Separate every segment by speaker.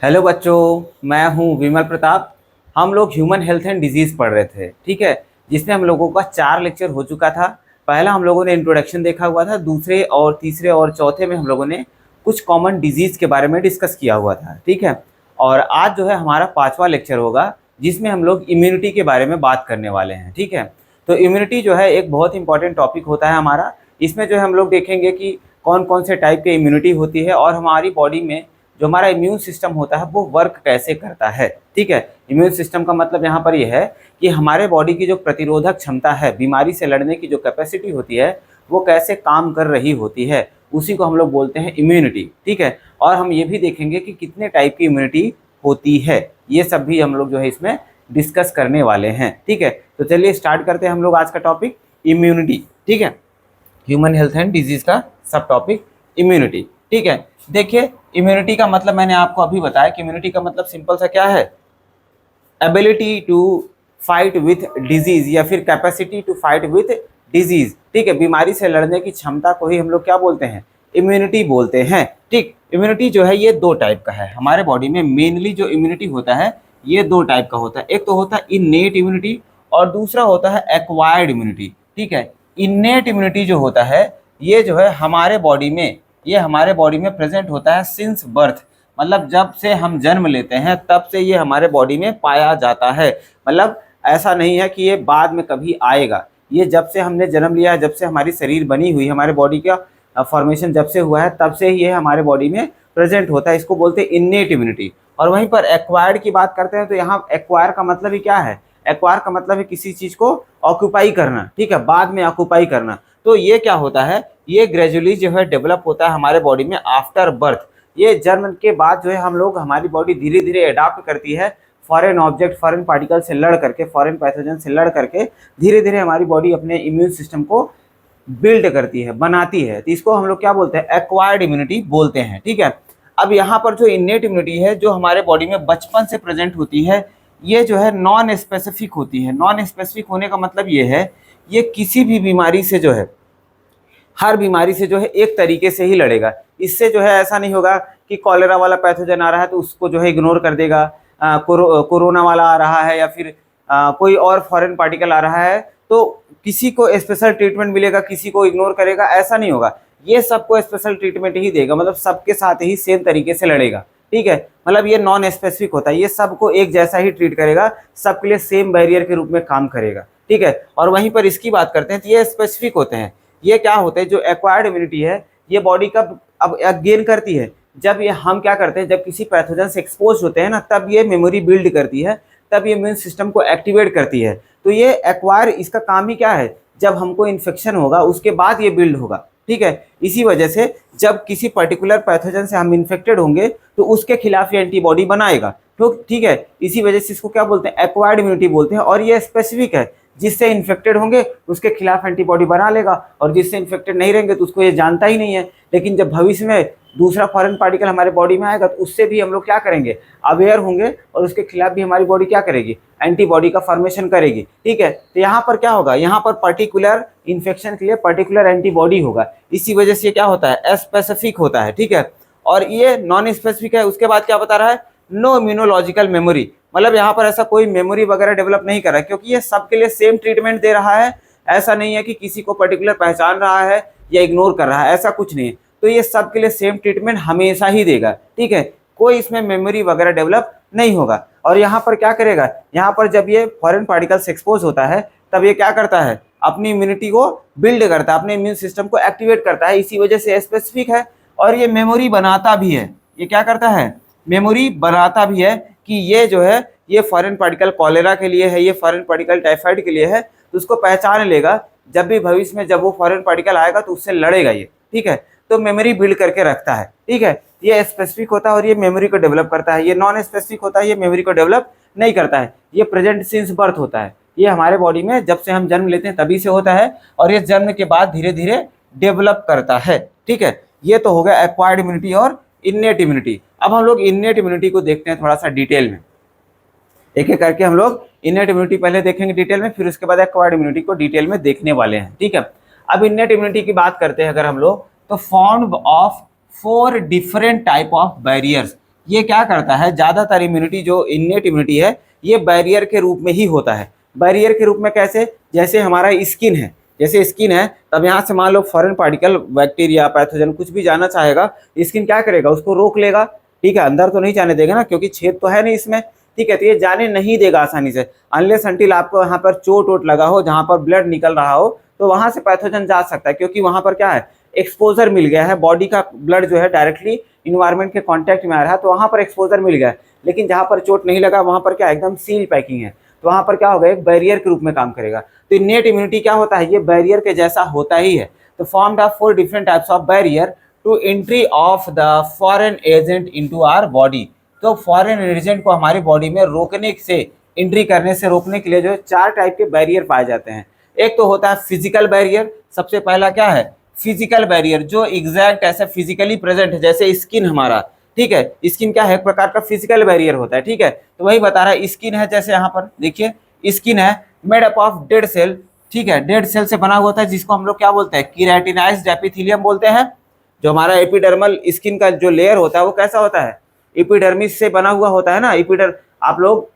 Speaker 1: Hello बच्चों, मैं हूं विमल प्रताप। हम लोग ह्यूमन हेल्थ एंड डिजीज़ पढ़ रहे थे, ठीक है। जिसमें हम लोगों का 4 लेक्चर हो चुका था। पहला हम लोगों ने इंट्रोडक्शन देखा हुआ था, दूसरे और तीसरे और चौथे में हम लोगों ने कुछ कॉमन डिजीज़ के बारे में डिस्कस किया हुआ था, ठीक है। और आज जो है हमारा 5वां लेक्चर होगा, जिसमें हम लोग इम्यूनिटी के बारे में बात करने वाले हैं, ठीक है। तो इम्यूनिटी जो है एक बहुत इंपॉर्टेंट टॉपिक होता है हमारा। इसमें जो है हम लोग देखेंगे कि कौन कौन से टाइप के इम्यूनिटी होती है और हमारी बॉडी में जो हमारा इम्यून सिस्टम होता है वो वर्क कैसे करता है, ठीक है। इम्यून सिस्टम का मतलब यहाँ पर यह है कि हमारे बॉडी की जो प्रतिरोधक क्षमता है, बीमारी से लड़ने की जो कैपेसिटी होती है, वो कैसे काम कर रही होती है, उसी को हम लोग बोलते हैं इम्यूनिटी, ठीक है। और हम ये भी देखेंगे कि कितने टाइप की इम्यूनिटी होती है, ये सब भी हम लोग जो है इसमें डिस्कस करने वाले हैं, ठीक है। तो चलिए स्टार्ट करते हैं हम लोग आज का टॉपिक इम्यूनिटी, ठीक है। ह्यूमन हेल्थ एंड डिजीज का सब टॉपिक इम्यूनिटी, ठीक है। देखिए, इम्यूनिटी का मतलब मैंने आपको अभी बताया कि इम्यूनिटी का मतलब सिंपल सा क्या है, ability to fight with disease या फिर capacity to fight with disease, ठीक है। बीमारी से लड़ने की क्षमता को ही हम लोग क्या बोलते हैं, इम्यूनिटी बोलते हैं, ठीक। इम्यूनिटी जो है ये 2 टाइप का है हमारे बॉडी में। मेनली जो इम्यूनिटी होता है ये 2 टाइप का होता है। एक तो होता है इननेट इम्यूनिटी और दूसरा होता है एक्वायर्ड इम्यूनिटी, ठीक है। इननेट इम्यूनिटी जो होता है ये जो है हमारे बॉडी में, ये हमारे बॉडी में प्रेजेंट होता है सिंस बर्थ, मतलब जब से हम जन्म लेते हैं तब से ये हमारे बॉडी में पाया जाता है। मतलब ऐसा नहीं है कि ये बाद में कभी आएगा, ये जब से हमने जन्म लिया है, जब से हमारी शरीर बनी हुई, हमारे बॉडी का फॉर्मेशन जब से हुआ है तब से ही ये हमारे बॉडी में प्रेजेंट होता है। इसको बोलते हैं इननेट इम्यूनिटी। और वहीं पर एक्वायर्ड की बात करते हैं तो यहाँ एक्वायर का मतलब ही क्या है, एक्वायर का मतलब है किसी चीज को ऑक्यूपाई करना, ठीक है, बाद में ऑक्यूपाई करना। तो ये क्या होता है, ये ग्रेजुअली जो है डेवलप होता है हमारे बॉडी में आफ्टर बर्थ। ये जन्म के बाद जो है हम लोग, हमारी बॉडी धीरे धीरे अडाप्ट करती है फॉरेन ऑब्जेक्ट, फॉरेन पार्टिकल से लड़ करके, फॉरेन पैथोजन से लड़ करके धीरे धीरे हमारी बॉडी अपने इम्यून सिस्टम को बिल्ड करती है, बनाती है। तो इसको हम लोग क्या बोलते हैं, एक्वायर्ड इम्यूनिटी बोलते हैं, ठीक है। अब यहाँ पर जो इननेट इम्यूनिटी है जो हमारे बॉडी में बचपन से प्रेजेंट होती है, ये जो है नॉन स्पेसिफिक होती है। नॉन स्पेसिफिक होने का मतलब ये है, ये किसी भी बीमारी से जो है, हर बीमारी से जो है एक तरीके से ही लड़ेगा। इससे जो है ऐसा नहीं होगा कि कॉलेरा वाला पैथोजन आ रहा है तो उसको जो है इग्नोर कर देगा, कोरोना वाला आ रहा है या फिर कोई और फॉरेन पार्टिकल आ रहा है तो किसी को स्पेशल ट्रीटमेंट मिलेगा, किसी को इग्नोर करेगा, ऐसा नहीं होगा। ये सबको स्पेशल ट्रीटमेंट ही देगा, मतलब सबके साथ ही सेम तरीके से लड़ेगा, ठीक है। मतलब ये नॉन स्पेसिफिक होता है, ये सबको एक जैसा ही ट्रीट करेगा, सबके लिए सेम बैरियर के रूप में काम करेगा, ठीक है। और वहीं पर इसकी बात करते हैं तो ये स्पेसिफिक होते हैं। ये क्या होते हैं, जो एक्वायर्ड इम्यूनिटी है ये बॉडी का अब गेन करती है जब ये हम क्या करते हैं, जब किसी पैथोजन से एक्सपोज होते हैं ना, तब ये मेमोरी बिल्ड करती है, तब ये इम्यून सिस्टम को एक्टिवेट करती है। तो ये एक्वायर, इसका काम ही क्या है, जब हमको इन्फेक्शन होगा उसके बाद ये बिल्ड होगा, ठीक है। इसी वजह से जब किसी पर्टिकुलर पैथोजन से हम इन्फेक्टेड होंगे तो उसके खिलाफ ये एंटीबॉडी बनाएगा, तो ठीक है। इसी वजह से इसको क्या बोलते हैं, एक्वायर्ड इम्यूनिटी बोलते हैं। और ये स्पेसिफिक है, जिससे इन्फेक्टेड होंगे उसके खिलाफ एंटीबॉडी बना लेगा, और जिससे इन्फेक्टेड नहीं रहेंगे तो उसको ये जानता ही नहीं है। लेकिन जब भविष्य में दूसरा फॉरेन पार्टिकल हमारे बॉडी में आएगा तो उससे भी हम लोग क्या करेंगे, अवेयर होंगे, और उसके खिलाफ भी हमारी बॉडी क्या करेगी, एंटीबॉडी का फॉर्मेशन करेगी, ठीक है। तो यहाँ पर क्या होगा, यहाँ पर पर्टिकुलर इन्फेक्शन के लिए पर्टिकुलर एंटीबॉडी होगा। इसी वजह से क्या होता है, स्पेसिफिक होता है, ठीक है। और ये नॉन स्पेसिफिक है। उसके बाद क्या बता रहा है, नो इम्यूनोलॉजिकल मेमोरी, मतलब यहाँ पर ऐसा कोई मेमोरी वगैरह डेवलप नहीं कर रहा है, क्योंकि ये सबके लिए सेम ट्रीटमेंट दे रहा है। ऐसा नहीं है कि किसी को पर्टिकुलर पहचान रहा है या इग्नोर कर रहा है, ऐसा कुछ नहीं है। तो ये सबके लिए सेम ट्रीटमेंट हमेशा ही देगा, ठीक है। कोई इसमें मेमोरी वगैरह डेवलप नहीं होगा। और यहाँ पर क्या करेगा, यहाँ पर जब ये फॉरेन पार्टिकल से एक्सपोज होता है तब ये क्या करता है, अपनी इम्यूनिटी को बिल्ड करता है, अपने इम्यून सिस्टम को एक्टिवेट करता है। इसी वजह से स्पेसिफिक है। और ये मेमोरी बनाता भी है, ये क्या करता है, मेमोरी बनाता भी है कि ये जो है, ये फॉरेन पार्टिकल कॉलेरा के लिए है, ये फॉरेन पार्टिकल टाइफाइड के लिए है, तो उसको पहचान लेगा। जब भी भविष्य में जब वो फॉरेन पार्टिकल आएगा तो उससे लड़ेगा ये, ठीक है। तो मेमोरी बिल्ड करके रखता है, ठीक है। ये स्पेसिफिक होता है और ये मेमोरी को डेवलप करता है। ये नॉन स्पेसिफिक होता है, ये मेमोरी को डेवलप नहीं करता है। ये प्रेजेंट सिंस बर्थ होता है, ये हमारे बॉडी में जब से हम जन्म लेते हैं तभी से होता है, और ये जन्म के बाद धीरे धीरे डेवलप करता है, ठीक है। ये तो हो गया एक्वायर्ड इम्यूनिटी और इननेट इम्यूनिटी। अब हम लोग इननेट इम्यूनिटी को देखते हैं थोड़ा सा डिटेल में, एक एक करके हम लोग इननेट इम्यूनिटी पहले देखेंगे डिटेल में, फिर उसके बाद एक्वायर्ड इम्यूनिटी को डिटेल में देखने वाले हैं, ठीक है। अब इननेट इम्यूनिटी की बात करते हैं अगर हम लोग, तो form of 4 different type of barriers, ये क्या करता है, ज़्यादातर इम्यूनिटी जो इन्नेट इम्यूनिटी है ये बैरियर के रूप में ही होता है। बैरियर के रूप में कैसे, जैसे हमारा स्किन है, जैसे स्किन है तब यहाँ से मान लो फॉरेन पार्टिकल, बैक्टीरिया, पैथोजन कुछ भी जाना चाहेगा, स्किन क्या करेगा, उसको रोक लेगा, ठीक है, अंदर तो नहीं जाने देगा ना, क्योंकि छेद तो है नहीं इसमें, ठीक है, तो ये जाने नहीं देगा आसानी से, अनलेस अंटिल आपको यहाँ पर चोट वोट लगा हो, जहाँ पर ब्लड निकल रहा हो, तो वहाँ से पैथोजन जा सकता है, क्योंकि वहाँ पर क्या है, एक्सपोजर मिल गया है, बॉडी का ब्लड जो है डायरेक्टली इन्वायरमेंट के कांटेक्ट में आ रहा है, तो वहाँ पर एक्सपोजर मिल गया है। लेकिन जहाँ पर चोट नहीं लगा वहाँ पर क्या एकदम सील पैकिंग है, तो वहाँ पर क्या होगा, एक बैरियर के रूप में काम करेगा। तो इन्नेट इम्यूनिटी क्या होता है, ये बैरियर के जैसा होता ही है। तो formed of 4 different types of barrier to entry of the foreign agent into our body. तो फॉरेन एजेंट को हमारी बॉडी में रोकने से, एंट्री करने से रोकने के लिए जो है 4 टाइप के बैरियर पाए जाते हैं। एक तो होता है फिजिकल बैरियर, सबसे पहला क्या है, फिजिकल बैरियर, जो एग्जैक्ट ऐसा फिजिकली प्रेजेंट है, जैसे स्किन हमारा, ठीक है, स्किन क्या है, एक प्रकार का फिजिकल बैरियर होता है, ठीक है, तो वही बता रहा है, स्किन है, जैसे यहाँ पर देखिए स्किन है, made up of dead cell, ठीक है, डेड सेल से बना हुआ होता है, जिसको हम लोग क्या बोलते हैं, कीरेटिनाइज्ड एपिथेलियम बोलते हैं। जो हमारा एपिडर्मल स्किन का जो लेयर होता है वो कैसा होता है, एपिडर्मिस से बना हुआ होता है ना, आप लोग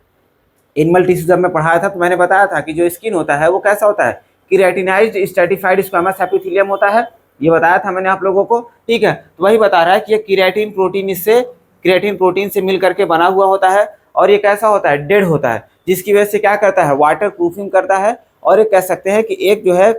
Speaker 1: एनिमल टिश्यू जब मैं पढ़ाया था तो मैंने बताया था कि जो स्किन होता है वो कैसा होता है, कीरेटिनाइज्ड स्ट्रैटिफाइड स्क्वैमस एपिथेलियम होता है, ये बताया था मैंने आप लोगों को, ठीक है, तो वही बता रहा है कि ये क्रिएटिन प्रोटीन से मिल करके बना हुआ होता है, और ये कैसा होता है, डेड होता है, जिसकी वजह से क्या करता है, वाटर प्रूफिंग करता है, और ये कह सकते हैं कि एक जो है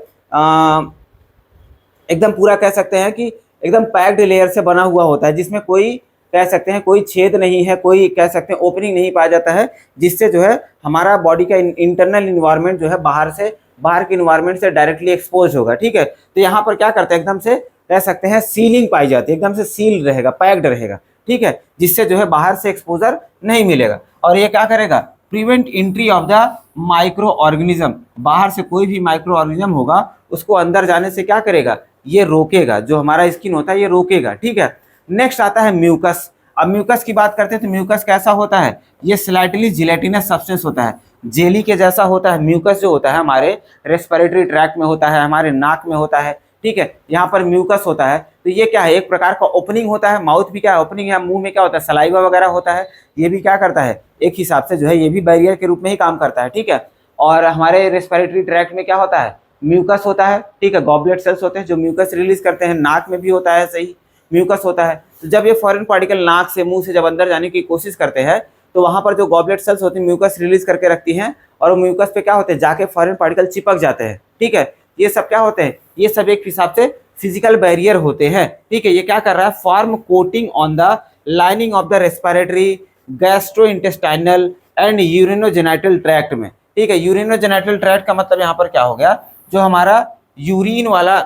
Speaker 1: एकदम पूरा कह सकते हैं कि एकदम पैक्ड लेयर से बना हुआ होता है, जिसमें कोई कह सकते हैं कोई छेद नहीं है, कोई कह सकते हैं ओपनिंग नहीं पाया जाता है, जिससे जो है हमारा बॉडी का इंटरनल इन्वायरमेंट जो है बाहर के इन्वायरमेंट से डायरेक्टली एक्सपोज होगा, ठीक है। तो यहाँ पर क्या करते हैं, एकदम से कह सकते हैं सीलिंग पाई जाती है, एकदम से सील रहेगा, पैक्ड रहेगा, ठीक है, जिससे जो है बाहर से एक्सपोजर नहीं मिलेगा। और ये क्या करेगा, prevent entry of the micro organism, बाहर से कोई भी माइक्रो ऑर्गेनिज्म होगा उसको अंदर जाने से क्या करेगा, ये रोकेगा, जो हमारा स्किन होता है ये रोकेगा, ठीक है। नेक्स्ट आता है म्यूकस। अब म्यूकस की बात करते हैं तो म्यूकस कैसा होता है, ये स्लाइटली जिलेटिनस सब्सटेंस होता है, जेली के जैसा होता है। म्यूकस जो होता है हमारे रेस्पिरेटरी ट्रैक्ट में होता है, हमारे नाक में होता है, ठीक है, यहाँ पर म्यूकस होता है, तो ये क्या है, एक प्रकार का ओपनिंग होता है, माउथ भी क्या है ओपनिंग है, मुंह में क्या होता है, सलाइवा वगैरह होता है, ये भी क्या करता है, एक हिसाब से जो है ये भी बैरियर के रूप में ही काम करता है, ठीक है। और हमारे रेस्पिरेटरी ट्रैक्ट में क्या होता है, म्यूकस होता है, ठीक है, गॉबलेट सेल्स होते हैं जो म्यूकस रिलीज करते हैं, नाक में भी होता है, सही म्यूकस होता है। तो जब ये फॉरेन पार्टिकल नाक से मुंह से जब अंदर जाने की कोशिश करते हैं तो वहाँ पर जो गॉबलेट सेल्स होती हैं म्यूकस रिलीज करके रखती हैं, और वो म्यूकस पे क्या होते हैं, जाके फॉरेन पार्टिकल चिपक जाते हैं, ठीक है। ये सब क्या होते हैं, ये सब एक हिसाब से फिजिकल बैरियर होते हैं, ठीक है। ये क्या कर रहा है, form coating on the lining of the respiratory, gastrointestinal and urinogenital tract में, ठीक है। यूरिनोजेनिटल ट्रैक्ट का मतलब यहाँ पर क्या हो गया, जो हमारा यूरिन वाला,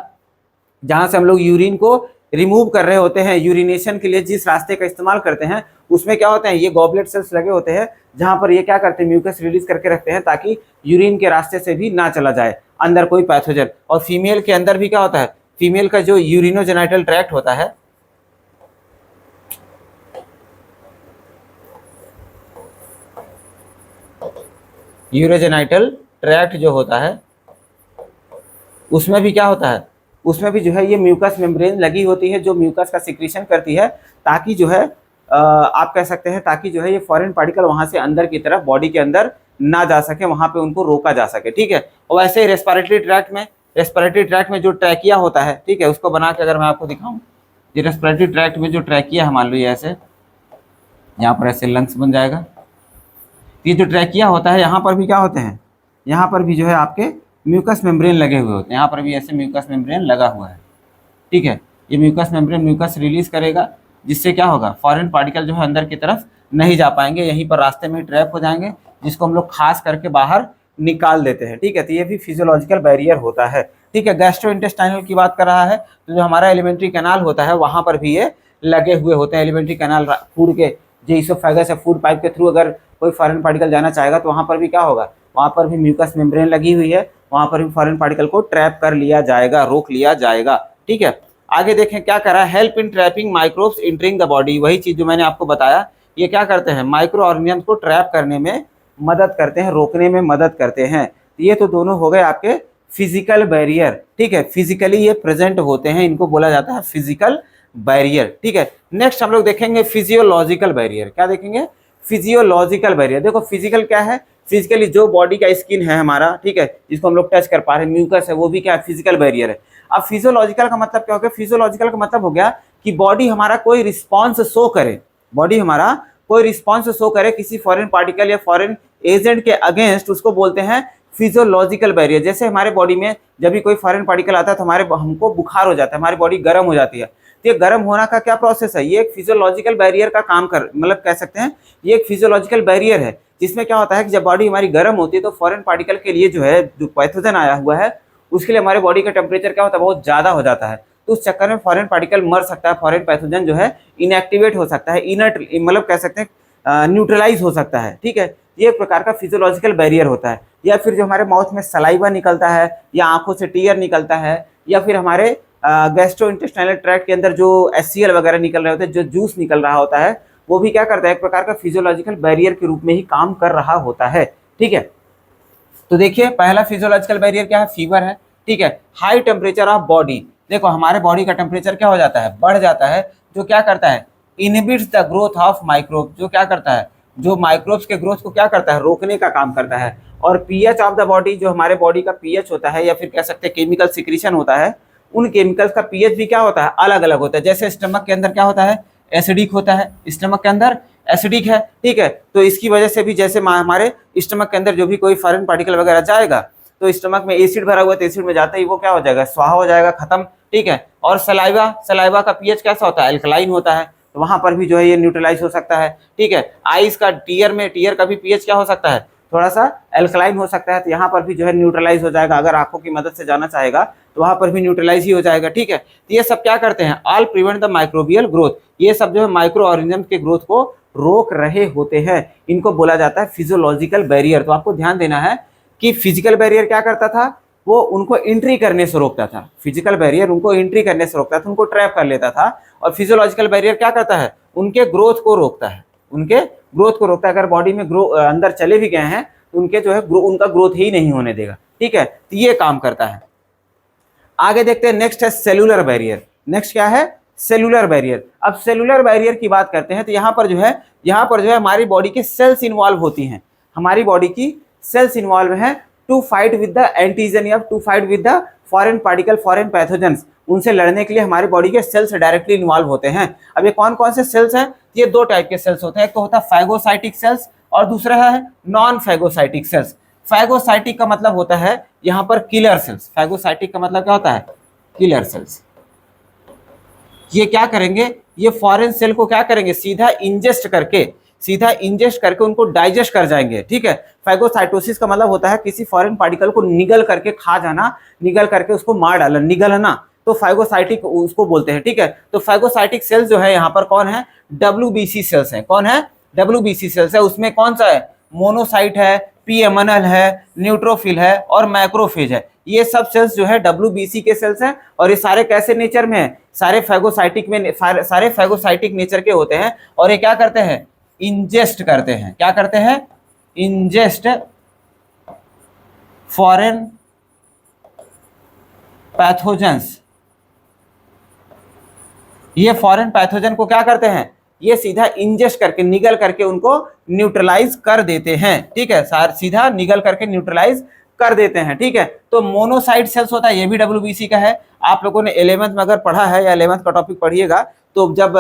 Speaker 1: जहाँ से हम लोग यूरिन को रिमूव कर रहे होते हैं, यूरिनेशन के लिए जिस रास्ते का इस्तेमाल करते हैं, उसमें क्या होते हैं, ये गॉबलेट सेल्स लगे होते हैं, जहाँ पर ये क्या करते हैं, म्यूकस रिलीज करके रखते हैं, ताकि यूरिन के रास्ते से भी ना चला जाए अंदर कोई पैथोजन। और फीमेल के अंदर भी क्या होता है, फीमेल का जो यूरिनोजेनिटल ट्रैक्ट होता है, यूरोजेनिटल ट्रैक्ट जो होता है उसमें भी क्या होता है, उसमें भी जो है ये म्यूकस मेम्ब्रेन लगी होती है, जो म्यूकस का सिक्रीशन करती है, ताकि जो है आप कह सकते हैं, ताकि जो है ये फॉरेन पार्टिकल वहाँ से अंदर की तरफ बॉडी के अंदर ना जा सके, वहाँ पे उनको रोका जा सके, ठीक है। और वैसे ही रेस्पिरेटरी ट्रैक्ट में जो ट्रैकिया होता है, ठीक है, उसको बना के अगर मैं आपको दिखाऊँ, ये रेस्पिरेटरी ट्रैक्ट में जो ट्रैकिया है, मान लो ये ऐसे, यहाँ पर ऐसे लंग्स बन जाएगा, ये जो ट्रैकिया होता है, यहाँ पर भी क्या होते हैं, यहाँ पर भी जो है आपके म्यूकस मेम्ब्रेन लगे हुए होते हैं, यहाँ पर भी ऐसे म्यूकस मेम्ब्रेन लगा हुआ है, ठीक है। ये म्यूकस मेम्ब्रेन म्यूकस रिलीज करेगा, जिससे क्या होगा, फॉरेन पार्टिकल जो है अंदर की तरफ नहीं जा पाएंगे, यहीं पर रास्ते में ट्रैप हो जाएंगे, जिसको हम लोग खास करके बाहर निकाल देते हैं, ठीक है। तो ये भी फिजियोलॉजिकल बैरियर होता है, ठीक है। गैस्ट्रोइंटेस्टाइनल की बात कर रहा है तो जो हमारा एलिमेंट्री कैनाल होता है वहाँ पर भी ये लगे हुए होते हैं। एलिमेंट्री कैनाल फूड के जो इसोफेगस है, फूड पाइप के थ्रू अगर कोई फॉरेन पार्टिकल जाना चाहेगा तो वहाँ पर भी क्या होगा, वहाँ पर भी म्यूकस मेम्ब्रेन लगी हुई है, वहाँ पर भी फॉरेन पार्टिकल को ट्रैप कर लिया जाएगा, रोक लिया जाएगा, ठीक है। आगे देखें क्या कर रहा है, help in trapping microbes entering the body, वही चीज़ जो मैंने आपको बताया, ये क्या करते हैं, माइक्रो ऑर्गेनिजम्स को ट्रैप करने में मदद करते हैं, रोकने में मदद करते हैं। ये तो दोनों हो गए आपके फिजिकल बैरियर, ठीक है, फिजिकली ये प्रेजेंट होते हैं, इनको बोला जाता है फिजिकल बैरियर, ठीक है। नेक्स्ट हम लोग देखेंगे फिजियोलॉजिकल बैरियर। क्या देखेंगे? Physiological barrier. देखो फिजिकल क्या है? फिजिकली जो बॉडी का स्किन है हमारा, ठीक है, जिसको हम लोग टच कर पा रहे हैं, म्यूकस है, वो भी क्या है? फिजिकल बैरियर है। अब फिजियोलॉजिकल का मतलब क्या हो गया? फिजियोलॉजिकल का मतलब हो गया कि बॉडी हमारा कोई रिस्पॉन्स शो करे, बॉडी हमारा कोई रिस्पॉन्स शो करे किसी फॉरेन पार्टिकल या फॉरेन एजेंट के अगेंस्ट, उसको बोलते हैं फिजियोलॉजिकल बैरियर। जैसे हमारे बॉडी में जब भी कोई फॉरेन पार्टिकल आता है तो हमारे हमको बुखार हो जाता है, हमारी बॉडी गर्म हो जाती है। तो ये गर्म होना का क्या प्रोसेस है? ये एक फिजियोलॉजिकल बैरियर का काम कर, मतलब कह सकते हैं ये एक फिजियोलॉजिकल बैरियर है, जिसमें क्या होता है कि जब बॉडी हमारी गर्म होती है तो फॉरेन पार्टिकल के लिए जो है, जो पैथोजन आया हुआ है, उसके लिए हमारे बॉडी का टेम्परेचर क्या होता है? बहुत ज्यादा हो जाता है। तो उस चक्कर में फॉरेन पार्टिकल मर सकता है, फॉरेन पैथोजन जो है इनएक्टिवेट हो सकता है, इनर्ट मतलब कह सकते हैं न्यूट्रलाइज हो सकता है, ठीक है। ये एक प्रकार का फिजियोलॉजिकल बैरियर होता है। या फिर जो हमारे माउथ में सलाइवा निकलता है, या आंखों से टीयर निकलता है, या फिर हमारे गैस्ट्रोइंटेस्टाइनल ट्रैक्ट के अंदर जो HCl वगैरह निकल रहे होते हैं, जो जूस निकल रहा होता है, वो भी क्या करता है? एक प्रकार का फिजियोलॉजिकल बैरियर के रूप में ही काम कर रहा होता है, ठीक है। तो देखिए पहला फिजियोलॉजिकल बैरियर क्या है? फीवर है, ठीक है। High temperature of body. देखो हमारे बॉडी का टेम्परेचर क्या हो जाता है? बढ़ जाता है, जो क्या करता है? Inhibits the growth of microbe. जो क्या करता है? जो माइक्रोब्स के ग्रोथ को क्या करता है? रोकने का काम करता है। और पीएच ऑफ द बॉडी, जो हमारे बॉडी का पीएच होता है, या फिर कह सकते हैं केमिकल सिक्रीशन होता है, उन केमिकल्स का पीएच भी क्या होता है? अलग अलग होता है। जैसे स्टमक के अंदर क्या होता है? एसिडिक होता है, स्टमक के अंदर एसिडिक है, ठीक है। तो इसकी वजह से भी जैसे हमारे स्टमक के अंदर जो भी कोई फॉरेन पार्टिकल वगैरह जाएगा, तो स्टमक में एसिड भरा हुआ है, तो एसिड में जाते ही वो क्या हो जाएगा? स्वाहा हो जाएगा, खत्म, ठीक है। और सलाइवा का पीएच कैसा होता है? अल्कलाइन होता है, तो वहां पर भी जो है ये न्यूट्रलाइज हो सकता है, ठीक है। आइस का टीयर का भी पीएच क्या हो सकता है? थोड़ा सा अल्कलाइन हो सकता है, तो यहाँ पर भी जो है न्यूट्रलाइज हो जाएगा। अगर आंखों की मदद से जाना चाहेगा तो वहां पर भी न्यूट्रलाइज ही हो जाएगा, ठीक है। तो ये सब क्या करते हैं? All prevent the microbial growth. ये सब जो है माइक्रो ऑर्गेनिज्म के ग्रोथ को रोक रहे होते हैं। इनको बोला जाता है फिजियोलॉजिकल बैरियर। तो आपको ध्यान देना है कि फिजिकल बैरियर क्या करता था? वो उनको एंट्री करने से रोकता था। फिजिकल बैरियर उनको एंट्री करने से रोकता था, उनको ट्रैप कर लेता था। और फिजियोलॉजिकल बैरियर क्या करता है? उनके ग्रोथ को रोकता है, उनके ग्रोथ को रोकता है। अगर बॉडी में अंदर चले भी गए हैं तो उनके जो है उनका ग्रोथ ही नहीं होने देगा, ठीक है। तो ये काम करता है। आगे देखते हैं, नेक्स्ट है सेलुलर बैरियर। नेक्स्ट क्या है? Cellular barrier. अब सेलुलर बैरियर की बात करते हैं तो यहाँ पर जो है हमारी बॉडी के सेल्स इन्वॉल्व होती हैं। हमारी बॉडी की सेल्स इन्वॉल्व हैं to fight with the antigen, या to fight with the foreign particle, foreign pathogens. उनसे लड़ने के लिए हमारी बॉडी के सेल्स डायरेक्टली इन्वॉल्व होते हैं। अब ये कौन कौन से सेल्स हैं? ये दो टाइप के सेल्स होते हैं। एक तो होता है फैगोसाइटिक सेल्स और दूसरा है नॉन फैगोसाइटिक सेल्स। फैगोसाइटिक का मतलब होता है यहाँ पर किलर सेल्स। फैगोसाइटिक का मतलब क्या होता है? Killer cells. ये क्या करेंगे? ये फॉरेन सेल को क्या करेंगे? सीधा इंजेस्ट करके उनको डाइजेस्ट कर जाएंगे, ठीक है। फैगोसाइटोसिस का मतलब होता है किसी फॉरेन पार्टिकल को निगल करके खा जाना, निगल करके उसको मार डालना, निगलना। तो फैगोसाइटिक उसको बोलते हैं, ठीक है। तो फैगोसाइटिक सेल्स जो है यहाँ पर कौन है? WBC सेल्स हैं। कौन है? WBC सेल्स है। उसमें कौन सा है? मोनोसाइट है, पीएमएनएल है, न्यूट्रोफिल है और मैक्रोफेज है। ये सब सेल्स जो है WBC के सेल्स हैं। और ये सारे कैसे नेचर में है? सारे फैगोसाइटिक नेचर के होते हैं। और ये क्या करते हैं? इंजेस्ट करते हैं। क्या करते हैं? Ingest foreign pathogens. ये फॉरेन पैथोजन को क्या करते हैं? ये सीधा इंजेस्ट करके, निगल करके उनको न्यूट्रलाइज कर देते हैं, ठीक है। सीधा निगल करके न्यूट्रलाइज कर देते हैं, ठीक है। तो मोनोसाइट सेल्स होता है, ये भी WBC का है। आप लोगों ने 11th में अगर पढ़ा है, या 11th का टॉपिक पढ़िएगा, तो जब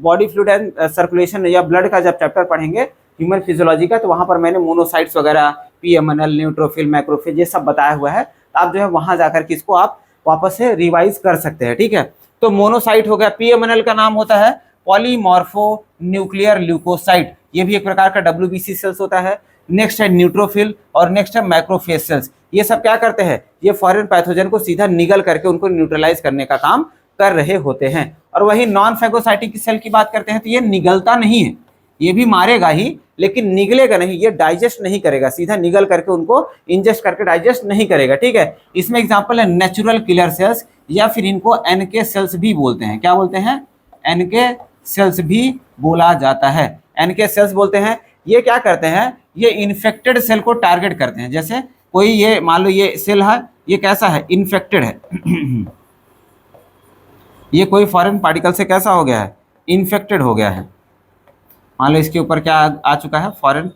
Speaker 1: बॉडी फ्लूइड एंड सर्कुलेशन या ब्लड का जब चैप्टर पढ़ेंगे ह्यूमन फिजियोलॉजी का, तो वहां पर मैंने मोनोसाइट्स वगैरह, पीएमएनएल, न्यूट्रोफिल, मैक्रोफेज, ये सब बताया हुआ है। आप जो है वहां जाकर के इसको आप वापस से रिवाइज कर सकते हैं, ठीक है। तो मोनोसाइट हो गया। पीएमएनएल का नाम होता है पॉलीमॉर्फो न्यूक्लियर ल्यूकोसाइट। ये भी एक प्रकार का WBC सेल्स होता है। नेक्स्ट है न्यूट्रोफिल और नेक्स्ट है मैक्रोफेज सेल्स। ये सब क्या करते हैं? ये फॉरेन पैथोजन को सीधा निगल करके उनको न्यूट्रलाइज करने का काम कर रहे होते हैं। और वही नॉन फैगोसाइटिक सेल की बात करते हैं तो ये निगलता नहीं है, ये भी मारेगा ही लेकिन निगलेगा नहीं, ये डाइजेस्ट नहीं करेगा, सीधा निगल करके उनको इंजेस्ट करके डाइजेस्ट नहीं करेगा, ठीक है। इसमें एग्जांपल है नेचुरल किलर सेल्स, या फिर इनको NK सेल्स भी बोलते हैं। क्या बोलते हैं? NK सेल्स भी बोला जाता है। NK सेल्स बोलते हैं। ये क्या करते हैं? ये इन्फेक्टेड सेल को टारगेट करते हैं। जैसे कोई ये मान लो ये सेल है, ये कैसा है? इन्फेक्टेड है। ये कोई फॉरेन पार्टिकल से कैसा हो गया है, इन्फेक्टेड हो गया है। मान लो इसके ऊपर क्या आ चुका है, फॉरेन,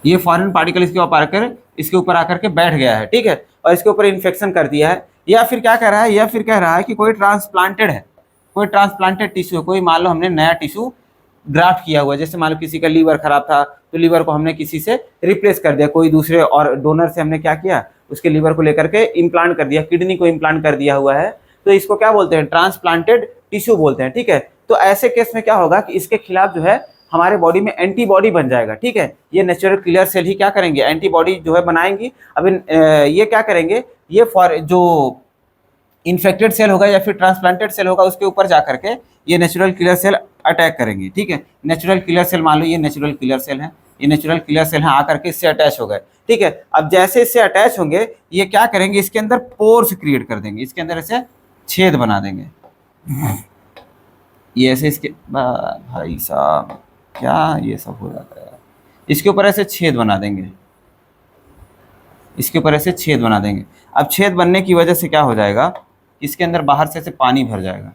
Speaker 1: ये फॉरेन पार्टिकल इसके ऊपर आकर के बैठ गया है, ठीक है, और इसके ऊपर इन्फेक्शन कर दिया है। या फिर क्या कह रहा है, या फिर कह रहा है कि कोई ट्रांसप्लांटेड है, कोई ट्रांसप्लांटेड टिश्यू, कोई मान लो हमने नया टिश्यू ग्राफ्ट किया हुआ है, जैसे मान लो किसी का लीवर खराब था तो लीवर को हमने किसी से रिप्लेस कर दिया, कोई दूसरे और डोनर से हमने क्या किया, उसके लीवर को लेकर के इम्प्लांट कर दिया, किडनी को इम्प्लांट कर दिया हुआ है, तो इसको क्या बोलते हैं, ट्रांसप्लांटेड टिश्यू बोलते हैं, ठीक है। तो ऐसे केस में क्या होगा कि इसके खिलाफ जो है हमारे बॉडी में एंटीबॉडी बन जाएगा, ठीक है। ये नेचुरल किलर सेल ही क्या करेंगे, एंटीबॉडी जो है बनाएंगी। अब ये क्या करेंगे, ये फॉर जो इन्फेक्टेड सेल होगा या फिर ट्रांसप्लांटेड सेल होगा उसके ऊपर जा करके ये नेचुरल किलर सेल अटैक करेंगे, ठीक है। नेचुरल किलर सेल, मान लो ये नेचुरल किलर सेल है, ये नेचुरल किलर सेल है, आकर के इससे अटैच हो गए, ठीक है। अब जैसे इससे अटैच होंगे ये क्या करेंगे, इसके अंदर पोर्स क्रिएट कर देंगे, इसके अंदर ऐसे छेद बना देंगे, ये ऐसे इसके भाई साहब क्या ये सब हो जाता है, इसके ऊपर ऐसे छेद बना देंगे, इसके ऊपर ऐसे छेद बना देंगे। अब छेद बनने की वजह से क्या हो जाएगा, इसके अंदर बाहर से ऐसे पानी भर जाएगा,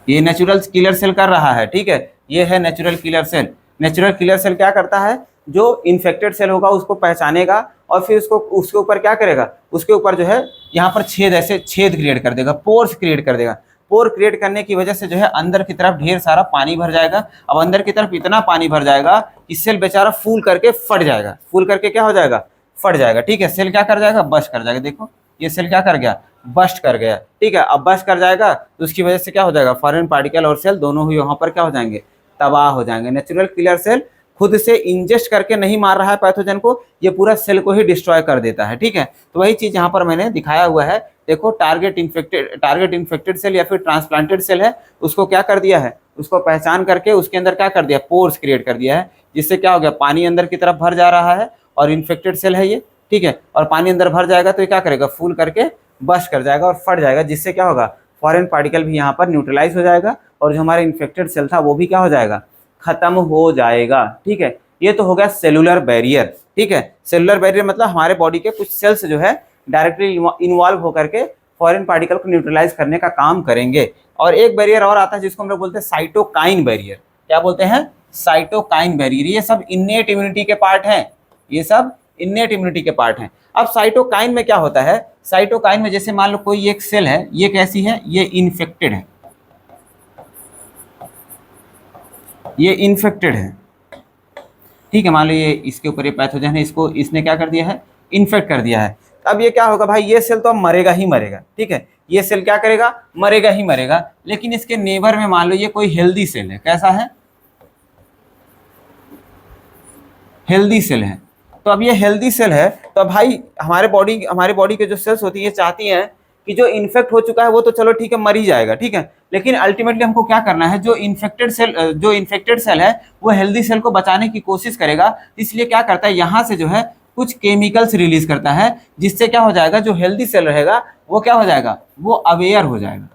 Speaker 1: ये नेचुरल किलर सेल कर रहा है, ठीक है, ये है natural killer cell. Natural killer cell क्या करता है, जो इन्फेक्टेड सेल होगा उसको पहचानेगा और फिर उसको उसके ऊपर क्या करेगा, उसके ऊपर जो है यहाँ पर छेद, ऐसे छेद क्रिएट कर देगा, पोर्स क्रिएट कर देगा। पोर क्रिएट करने की वजह से जो है अंदर की तरफ ढेर सारा पानी भर जाएगा। अब अंदर की तरफ इतना पानी भर जाएगा कि सेल बेचारा फूल करके फट जाएगा, फूल करके क्या हो जाएगा, फट जाएगा, ठीक है। सेल क्या कर जाएगा, बस्ट कर जाएगा, देखो ये सेल क्या कर गया, बस्ट कर गया, ठीक है। अब बस्ट कर जाएगा तो उसकी वजह से क्या हो जाएगा, फॉरेन पार्टिकल और सेल दोनों ही वहां पर क्या हो जाएंगे, तबाह हो जाएंगे। नेचुरल किलर सेल खुद से इंजेस्ट करके नहीं मार रहा है पैथोजन को, ये पूरा सेल को ही डिस्ट्रॉय कर देता है, ठीक है। तो वही चीज यहाँ पर मैंने दिखाया हुआ है, देखो टारगेट इन्फेक्टेड सेल या फिर ट्रांसप्लांटेड सेल है, उसको क्या कर दिया है, उसको पहचान करके उसके अंदर क्या कर दिया, पोर्स क्रिएट कर दिया है, जिससे क्या हो गया, पानी अंदर की तरफ भर जा रहा है और इन्फेक्टेड सेल है ये, ठीक है। और पानी अंदर भर जाएगा तो ये क्या करेगा, फूल करके बस्ट कर जाएगा और फट जाएगा, जिससे क्या होगा, फॉरेन पार्टिकल भी यहाँ पर न्यूट्रलाइज हो जाएगा और जो हमारा इन्फेक्टेड सेल था वो भी क्या हो जाएगा, खत्म हो जाएगा, ठीक है। ये तो हो गया सेलुलर बैरियर, ठीक है। सेलुलर बैरियर मतलब हमारे बॉडी के कुछ सेल्स जो है डायरेक्टली इन्वॉल्व होकर के फॉरेन पार्टिकल को न्यूट्रलाइज करने का काम करेंगे। और एक बैरियर और आता है जिसको हम लोग बोलते हैं साइटोकाइन बैरियर। क्या बोलते हैं, साइटोकाइन बैरियर। ये सब इन्नेट इम्यूनिटी के पार्ट हैं, ये सब इन्नेट इम्यूनिटी के पार्ट हैं। अब साइटोकाइन में क्या होता है, साइटोकाइन में जैसे मान लो कोई एक सेल है, ये कैसी है, ये इन्फेक्टेड है, ये इन्फेक्टेड है, ठीक है। मान लो ये इसके ऊपर ये पैथोजन है, इसको इसने क्या कर दिया है, इन्फेक्ट कर दिया है। अब ये क्या होगा भाई, ये सेल तो अब मरेगा ही मरेगा, ठीक है। ये सेल क्या करेगा, मरेगा ही मरेगा। लेकिन इसके नेबर में मान लो ये कोई हेल्दी सेल है, कैसा है, हेल्दी सेल है। तो अब ये हेल्दी सेल है तो अब भाई हमारे बॉडी के जो सेल्स होती है ये चाहती हैं कि जो इन्फेक्ट हो चुका है वो तो चलो ठीक है मर ही जाएगा, ठीक है। लेकिन अल्टीमेटली हमको क्या करना है, जो इन्फेक्टेड सेल है वो हेल्दी सेल को बचाने की कोशिश करेगा। इसलिए क्या करता है, यहाँ से जो है कुछ केमिकल्स रिलीज करता है, जिससे क्या हो जाएगा, जो हेल्दी सेल रहेगा वो क्या हो जाएगा, वो अवेयर हो जाएगा,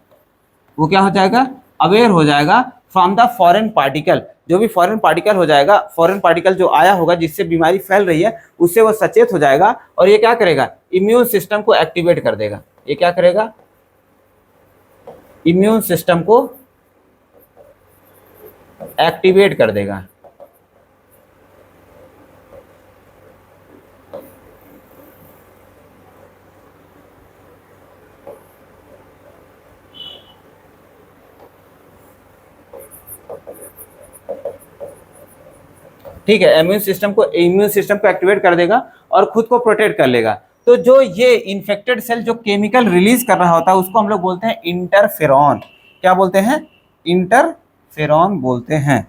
Speaker 1: वो क्या हो जाएगा, अवेयर हो जाएगा फ्रॉम द फॉरेन पार्टिकल। जो भी फॉरेन पार्टिकल हो जाएगा, फॉरेन पार्टिकल जो आया होगा जिससे बीमारी फैल रही है उससे वो सचेत हो जाएगा और ये क्या करेगा, इम्यून सिस्टम को एक्टिवेट कर देगा। ये क्या करेगा, इम्यून सिस्टम को एक्टिवेट कर देगा। ठीक है, इम्यून सिस्टम को एक्टिवेट कर देगा और खुद को प्रोटेक्ट कर लेगा। तो जो ये इन्फेक्टेड सेल जो केमिकल रिलीज कर रहा होता है उसको हम लोग बोलते हैं इंटरफेरॉन। क्या बोलते हैं, इंटरफेरॉन बोलते हैं।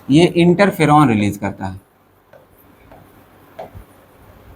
Speaker 1: ये इंटरफेरॉन रिलीज करता है,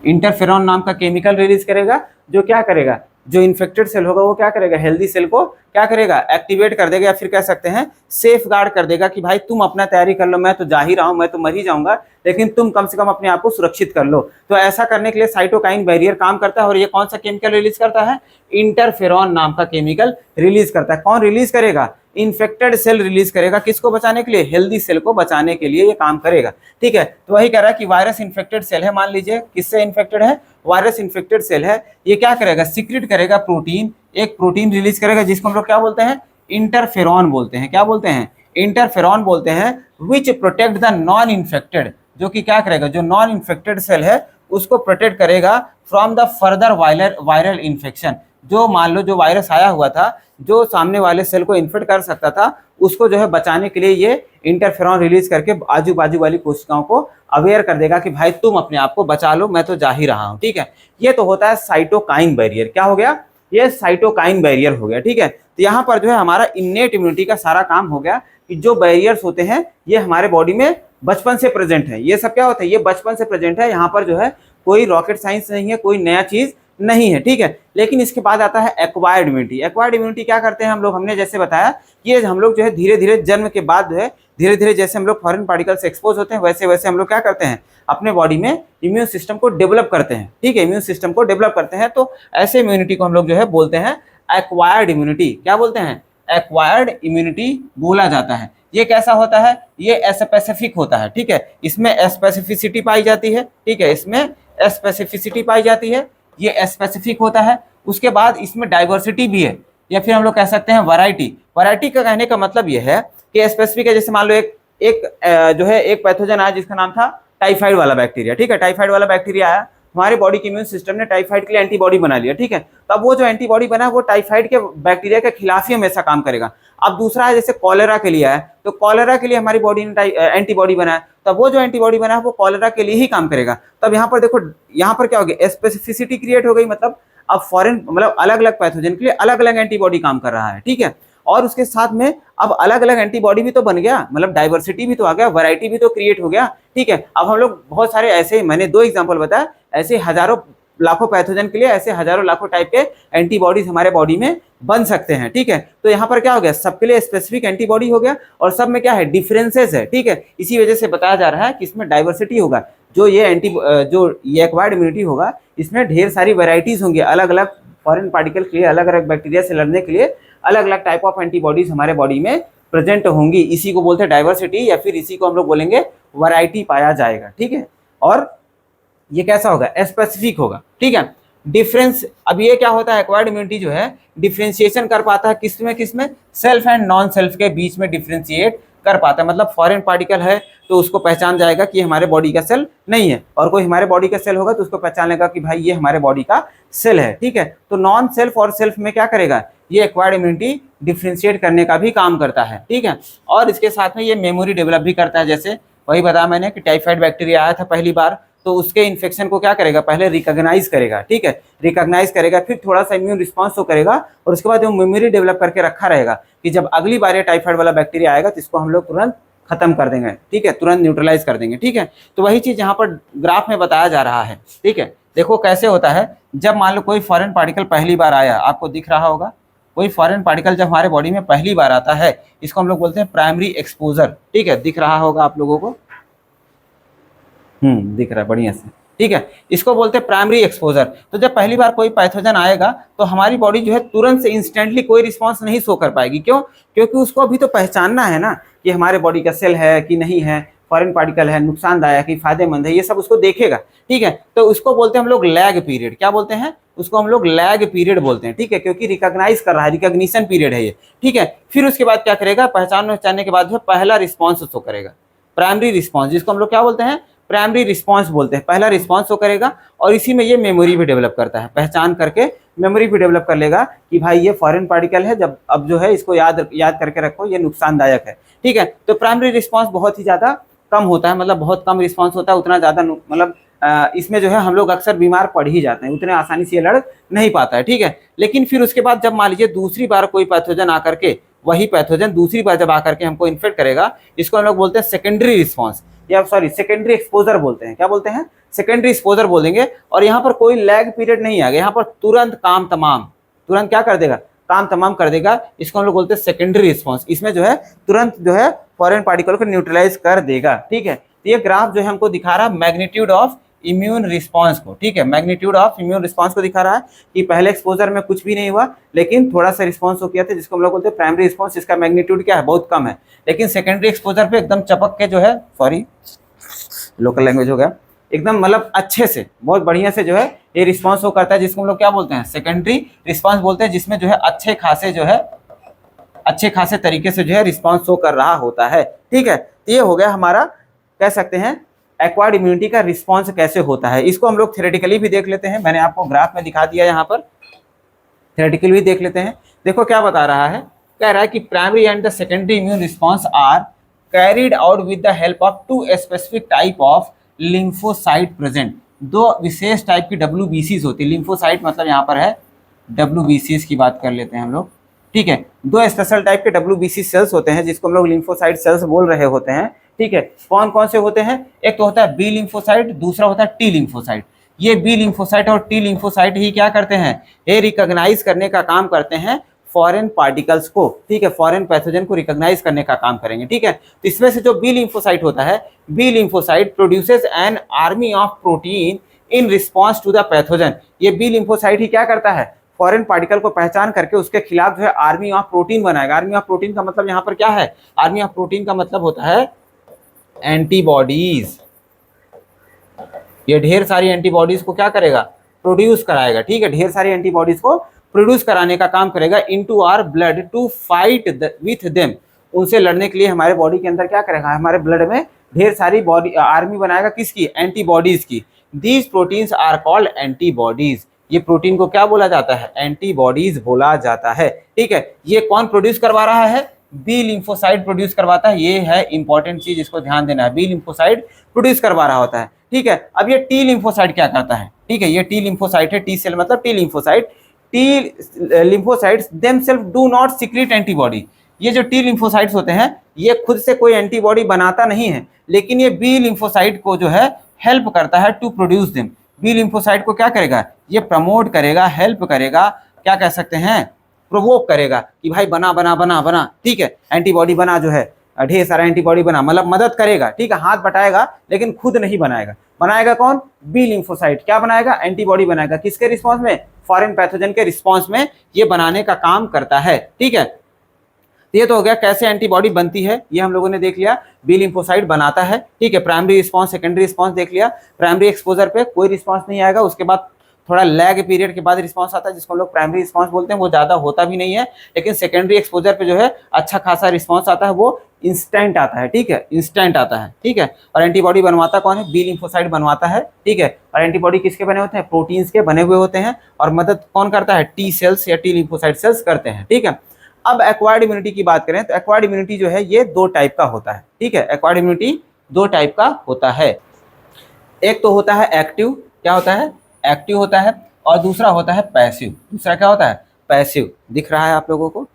Speaker 1: इंटरफेरॉन नाम का केमिकल रिलीज करेगा जो क्या करेगा, जो इन्फेक्टेड सेल होगा वो क्या करेगा, हेल्दी सेल को क्या करेगा, एक्टिवेट कर देगा, या फिर कह सकते हैं सेफ गार्ड कर देगा कि भाई तुम अपना तैयारी कर लो, मैं तो जा ही रहा हूं, मैं तो मर ही जाऊंगा, लेकिन तुम कम से कम अपने आप को सुरक्षित कर लो। तो ऐसा करने के लिए साइटोकाइन बैरियर काम करता है, और ये कौन सा केमिकल रिलीज करता है, इंटरफेरॉन नाम का केमिकल रिलीज करता है। कौन रिलीज करेगा, इन्फेक्टेड सेल रिलीज करेगा, किसको बचाने के लिए, हेल्दी सेल को बचाने के लिए ये काम करेगा। ठीक है, तो वही कह रहा है कि वायरस इन्फेक्टेड सेल है, मान लीजिए किससे इन्फेक्टेड है, वायरस इन्फेक्टेड सेल है, ये क्या करेगा, सीक्रेट करेगा प्रोटीन, एक प्रोटीन रिलीज करेगा जिसको हम लोग क्या बोलते हैं, इंटरफेरॉन बोलते हैं। क्या बोलते हैं, इंटरफेरॉन बोलते हैं, विच प्रोटेक्ट द नॉन इन्फेक्टेड, जो कि क्या करेगा, जो नॉन इन्फेक्टेड सेल है उसको प्रोटेक्ट करेगा from the further viral infection. जो मान लो जो वायरस आया हुआ था, जो सामने वाले सेल को इन्फेक्ट कर सकता था, उसको जो है बचाने के लिए ये इंटरफेरॉन रिलीज करके आजू बाजू वाली कोशिकाओं को अवेयर कर देगा कि भाई तुम अपने आप को बचा लो, मैं तो जा ही रहा हूं। ठीक है, ये तो होता है साइटोकाइन बैरियर। क्या हो गया, ये साइटोकाइन बैरियर हो गया। ठीक है, तो यहाँ पर जो है हमारा इन्नेट इम्यूनिटी का सारा काम हो गया कि जो बैरियर्स होते हैं ये हमारे बॉडी में बचपन से प्रेजेंट है। ये सब क्या होता है, ये बचपन से प्रेजेंट है, यहाँ पर जो है कोई रॉकेट साइंस नहीं है, कोई नया चीज नहीं है। ठीक है, लेकिन इसके बाद आता है एक्वायर्ड इम्यूनिटी। एक्वायर्ड इम्यूनिटी क्या करते हैं हम लोग, हमने जैसे बताया, ये हम लोग जो है धीरे धीरे जन्म के बाद जो है धीरे धीरे जैसे हम लोग फॉरेन पार्टिकल से एक्सपोज होते हैं, वैसे वैसे हम लोग क्या करते हैं, अपने बॉडी में इम्यून सिस्टम को डेवलप करते हैं। ठीक है, इम्यून सिस्टम को डेवलप करते हैं, तो ऐसे इम्यूनिटी को हम लोग जो है बोलते हैं एक्वायर्ड इम्यूनिटी। क्या बोलते हैं, एक्वायर्ड इम्यूनिटी बोला जाता है। ये कैसा होता है, ये स्पेसिफिक होता है। ठीक है, इसमें स्पेसिफिसिटी पाई जाती है। ठीक है, इसमें स्पेसिफिसिटी पाई जाती है, ये स्पेसिफिक होता है। उसके बाद इसमें डाइवर्सिटी भी है, या फिर हम लोग कह सकते हैं वैरायटी। वैरायटी का कहने का मतलब ये है कि स्पेसिफिक है, जैसे मान लो एक जो है एक पैथोजन आया जिसका नाम था टाइफाइड वाला बैक्टीरिया। ठीक है, टाइफाइड वाला बैक्टीरिया आया, हमारे बॉडी के इम्यून सिस्टम ने टाइफाइड के लिए एंटीबॉडी बना लिया। ठीक है, तो अब वो जो एंटीबॉडी बना वो टाइफाइड के बैक्टीरिया के खिलाफ ही हमेशा काम करेगा। अब दूसरा है जैसे कॉलेरा के लिए है, तो कॉलेरा के लिए हमारी बॉडी ने एंटीबॉडी बनाया, तब वो जो एंटीबॉडी बना है वो कॉलेरा के लिए ही काम करेगा। तब यहाँ पर देखो, यहाँ पर क्या हो गया, स्पेसिफिसिटी क्रिएट हो गई, मतलब अब फॉरेन मतलब अलग अलग पैथोजन के लिए अलग अलग एंटीबॉडी काम कर रहा है। ठीक है, और उसके साथ में अब अलग अलग एंटीबॉडी भी तो बन गया, मतलब डाइवर्सिटी भी तो आ गया, वैरायटी भी तो क्रिएट हो गया। ठीक है, अब हम लोग बहुत सारे ऐसे, मैंने 2 एग्जांपल बताया, ऐसे हजारों लाखों पैथोजन के लिए ऐसे हजारों लाखों टाइप के एंटीबॉडीज हमारे बॉडी में बन सकते हैं। ठीक है, तो यहाँ पर क्या हो गया, सबके लिए स्पेसिफिक एंटीबॉडी हो गया, और सब में क्या है, डिफरेंसेस है। ठीक है, इसी वजह से बताया जा रहा है कि इसमें डाइवर्सिटी होगा, जो ये एक्वायर्ड इम्यूनिटी होगा, इसमें ढेर सारी वेराइटीज होंगी, अलग अलग फॉरेन पार्टिकल के लिए, अलग अलग बैक्टीरिया से लड़ने के लिए अलग अलग टाइप ऑफ एंटीबॉडीज हमारे बॉडी में प्रेजेंट होंगी। इसी को बोलते हैं डाइवर्सिटी, या फिर इसी को हम लोग बोलेंगे वैरायटी पाया जाएगा। ठीक है, और ये कैसा होगा, स्पेसिफिक होगा। ठीक है, डिफरेंस, अब ये क्या होता है, एक्वायर्ड इम्यूनिटी जो है डिफरेंशिएशन कर पाता है किसमें, सेल्फ एंड नॉन सेल्फ के बीच में डिफरेंशिएट कर पाता है। मतलब फॉरेन पार्टिकल है तो उसको पहचान जाएगा कि हमारे बॉडी का सेल नहीं है, और कोई हमारे बॉडी का सेल होगा तो उसको पहचान लेगा कि भाई ये हमारे बॉडी का सेल है। ठीक है, तो नॉन सेल्फ और सेल्फ में क्या करेगा, ये एक्वायर्ड इम्यूनिटी डिफरेंशिएट करने का भी काम करता है। ठीक है, और इसके साथ में ये मेमोरी डेवलप भी करता है। जैसे वही बताया मैंने कि टाइफाइड बैक्टीरिया आया था पहली बार, तो उसके इन्फेक्शन को क्या करेगा, पहले रिकॉग्नाइज करेगा। ठीक है, रिकॉग्नाइज करेगा, फिर थोड़ा सा इम्यून रिस्पांस तो करेगा, और उसके बाद वो मेमोरी डेवलप करके रखा रहेगा कि जब अगली बार ये टाइफाइड वाला बैक्टीरिया आएगा तो इसको हम लोग तुरंत खत्म कर देंगे। ठीक है, तुरंत न्यूट्रलाइज कर देंगे। ठीक है, तो वही चीज यहाँ पर ग्राफ में बताया जा रहा है। ठीक है, देखो कैसे होता है, जब मान लो कोई फॉरेन पार्टिकल पहली बार आया, आपको दिख रहा होगा, कोई फॉरेन पार्टिकल जब हमारे बॉडी में पहली बार आता है, इसको हम लोग बोलते हैं प्राइमरी एक्सपोजर। ठीक है, दिख रहा होगा आप लोगों को, दिख रहा है बढ़िया से। ठीक है, इसको बोलते हैं प्राइमरी एक्सपोजर। तो जब पहली बार कोई पैथोजन आएगा तो हमारी बॉडी जो है तुरंत से इंस्टेंटली कोई रिस्पांस नहीं शो कर पाएगी। क्यों, क्योंकि उसको अभी तो पहचानना है ना कि हमारे बॉडी का सेल है कि नहीं है, फॉरेन पार्टिकल है, नुकसानदायक है, फायदेमंद है, ये सब उसको देखेगा। ठीक है, तो उसको बोलते हैं हम लोग लैग पीरियड। क्या बोलते हैं, उसको हम लोग लैग पीरियड बोलते हैं। ठीक है, क्योंकि रिकॉग्नाइज कर रहा है, रिकॉग्निशन पीरियड है ये। ठीक है, फिर उसके बाद क्या करेगा, पहचानने के बाद जो पहला रिस्पॉन्स शो करेगा, प्राइमरी रिस्पॉन्स, जिसको हम लोग क्या बोलते हैं, प्राइमरी रिस्पांस बोलते हैं। पहला रिस्पांस शो करेगा, और इसी में ये मेमोरी भी डेवलप करता है, पहचान करके मेमोरी भी डेवलप कर लेगा कि भाई ये फॉरेन पार्टिकल है, जब अब जो है इसको याद करके रखो, ये नुकसानदायक है। ठीक है, तो प्राइमरी रिस्पांस बहुत ही ज्यादा कम होता है, मतलब बहुत कम रिस्पांस होता है, उतना ज्यादा मतलब इसमें जो है हम लोग अक्सर बीमार पड़ ही जाते हैं, उतने आसानी से ये लड़ नहीं पाता है। ठीक है, लेकिन फिर उसके बाद जब मान लीजिए दूसरी बार कोई पैथोजन आकर के, वही पैथोजन दूसरी बार जब आकर के हमको इन्फेक्ट करेगा, इसको हम लोग बोलते हैं सेकेंडरी रिस्पॉन्स, या सॉरी सेकेंडरी एक्सपोजर बोलते हैं। क्या बोलते हैं, सेकेंडरी एक्सपोजर बोल देंगे। और यहाँ पर कोई लैग पीरियड नहीं आएगा, यहाँ पर तुरंत काम तमाम, तुरंत क्या कर देगा, काम तमाम कर देगा। इसको हम लोग बोलते हैं सेकेंडरी रिस्पॉन्स। इसमें जो है तुरंत जो है फॉरेन पार्टिकल को न्यूट्रलाइज कर देगा, ठीक है। तो ये ग्राफ जो है हमको दिखा रहा है मैग्नीट्यूड ऑफ इम्यून रिस्पांस को, ठीक है, मैग्नीट्यूड ऑफ इम्यून रिस्पांस को दिखा रहा है कि पहले एक्सपोजर में कुछ भी नहीं हुआ लेकिन थोड़ा सा रिस्पांस हो किया था, जिसको हम लोग बोलते हैं प्राइमरी रिस्पांस। इसका मैग्नीट्यूड क्या है, बहुत कम है। लेकिन सेकेंडरी एक्सपोजर पे एकदम चपक के जो है, सॉरी लोकल लैंग्वेज हो गया, एकदम मतलब अच्छे से बहुत बढ़िया से जो है ये रिस्पांस हो करता है, जिसको हम लोग क्या बोलते हैं, सेकेंडरी रिस्पांस बोलते हैं, जिसमें जो है अच्छे खासे तरीके से जो है रिस्पांस शो कर रहा होता है, ठीक है। तो ये हो गया हमारा, कह सकते हैं एक्वायर्ड इम्यूनिटी का रिस्पांस कैसे होता है। इसको हम लोग थ्योरेटिकली भी देख लेते हैं, मैंने आपको ग्राफ में दिखा दिया, यहाँ पर थ्योरेटिकली भी देख लेते हैं। देखो क्या बता रहा है, कह रहा है कि primary and the secondary immune response are carried out with the help of to specific type of lymphocyte present. दो विशेष टाइप की WBCs होती है। लिम्फोसाइट मतलब यहाँ पर है WBCs की बात कर लेते हैं हम लोग, ठीक है। दो स्पेशल टाइप के WBC सेल्स होते हैं जिसको हम लोग लिम्फोसाइट सेल्स बोल रहे होते हैं, ठीक है। कौन कौन से होते हैं, एक तो होता है बी लिम्फोसाइट, दूसरा होता है टी लिम्फोसाइट। ये बी लिम्फोसाइट और टी लिम्फोसाइट ही क्या करते हैं, ये रिकॉग्नाइज करने का काम करते हैं फॉरेन पार्टिकल्स को, ठीक है, फॉरेन पैथोजन को रिकॉग्नाइज करने का काम करेंगे, ठीक है। तो इसमें से जो बी लिम्फोसाइट होता है, B lymphocyte produces an army of protein in response to the pathogen. ये बी लिम्फोसाइट ही क्या करता है, फॉरेन पार्टिकल को पहचान करके उसके खिलाफ जो है आर्मी ऑफ प्रोटीन बनाएगा। आर्मी ऑफ प्रोटीन का मतलब यहाँ पर क्या है, आर्मी ऑफ प्रोटीन का मतलब होता है एंटीबॉडीज। ये ढेर सारी एंटीबॉडीज को क्या करेगा, प्रोड्यूस कराएगा, ठीक है, ढेर सारी एंटीबॉडीज को प्रोड्यूस कराने का काम करेगा into our blood to fight with them. उनसे लड़ने के लिए हमारे बॉडी के अंदर क्या करेगा, हमारे ब्लड में ढेर सारी बॉडी आर्मी बनाएगा, किसकी, एंटीबॉडीज की। These proteins are called antibodies. ये प्रोटीन को क्या बोला जाता है, एंटीबॉडीज बोला जाता है, ठीक है। ये कौन प्रोड्यूस करवा रहा है, बी लिम्फोसाइट प्रोड्यूस करवाता है। ये है इंपॉर्टेंट चीज, इसको ध्यान देना है, बी लिम्फोसाइट प्रोड्यूस करवा रहा होता है, ठीक है। अब ये टी लिम्फोसाइट क्या करता है, ठीक है, ये टी लिम्फोसाइट है, टी सेल मतलब T lymphocyte. T lymphocytes themselves do not secrete antibody. ये जो टी लिम्फोसाइट्स होते हैं ये खुद से कोई एंटीबॉडी बनाता नहीं है, लेकिन ये बी लिम्फोसाइट को जो है हेल्प करता है to produce them. B lymphocyte को क्या करेगा, ये प्रमोट करेगा, हेल्प करेगा, क्या कह सकते हैं, प्रोवोक करेगा कि भाई बना बना बना बना, ठीक है, एंटीबॉडी बना, जो है ढेर सारा एंटीबॉडी बना, मतलब मदद करेगा, ठीक है, हाथ बटाएगा लेकिन खुद नहीं बनाएगा। बनाएगा कौन, बी लिम्फोसाइट। क्या बनाएगा, एंटीबॉडी बनाएगा, किसके रिस्पांस में, फॉरेन पैथोजन के रिस्पांस में ये बनाने का काम करता है, ठीक है। ये तो हो गया कैसे एंटीबॉडी बनती है, ये हम लोगों ने देख लिया, बी लिम्फोसाइट बनाता है, ठीक है। प्राइमरी रिस्पांस, सेकेंडरी रिस्पांस देख लिया। प्राइमरी एक्सपोजर पे कोई रिस्पांस नहीं आएगा, उसके बाद थोड़ा लैग पीरियड के बाद रिस्पांस आता है जिसको हम लोग प्राइमरी रिस्पांस बोलते हैं। वो ज़्यादा होता भी नहीं है, लेकिन सेकेंडरी एक्सपोजर पे जो है अच्छा खासा रिस्पांस आता है, वो इंस्टेंट आता है, ठीक है, इंस्टेंट आता है, ठीक है। और एंटीबॉडी बनवाता कौन है, बी लिम्फोसाइट बनवाता है, ठीक है। और एंटीबॉडी किसके बने होते हैं, प्रोटीन्स के बने हुए होते हैं, और मदद कौन करता है, टी सेल्स या टी लिम्फोसाइट सेल्स करते हैं, ठीक है। अब एक्वायर्ड इम्यूनिटी की बात करें तो एक्वायर्ड इम्यूनिटी जो है ये दो टाइप का होता है, ठीक है। एक्वायर्ड इम्यूनिटी दो टाइप का होता है, एक तो होता है एक्टिव, क्या होता है, एक्टिव होता है, और दूसरा होता है पैसिव। दूसरा क्या होता है, पैसिव। दिख रहा है आप लोगों को,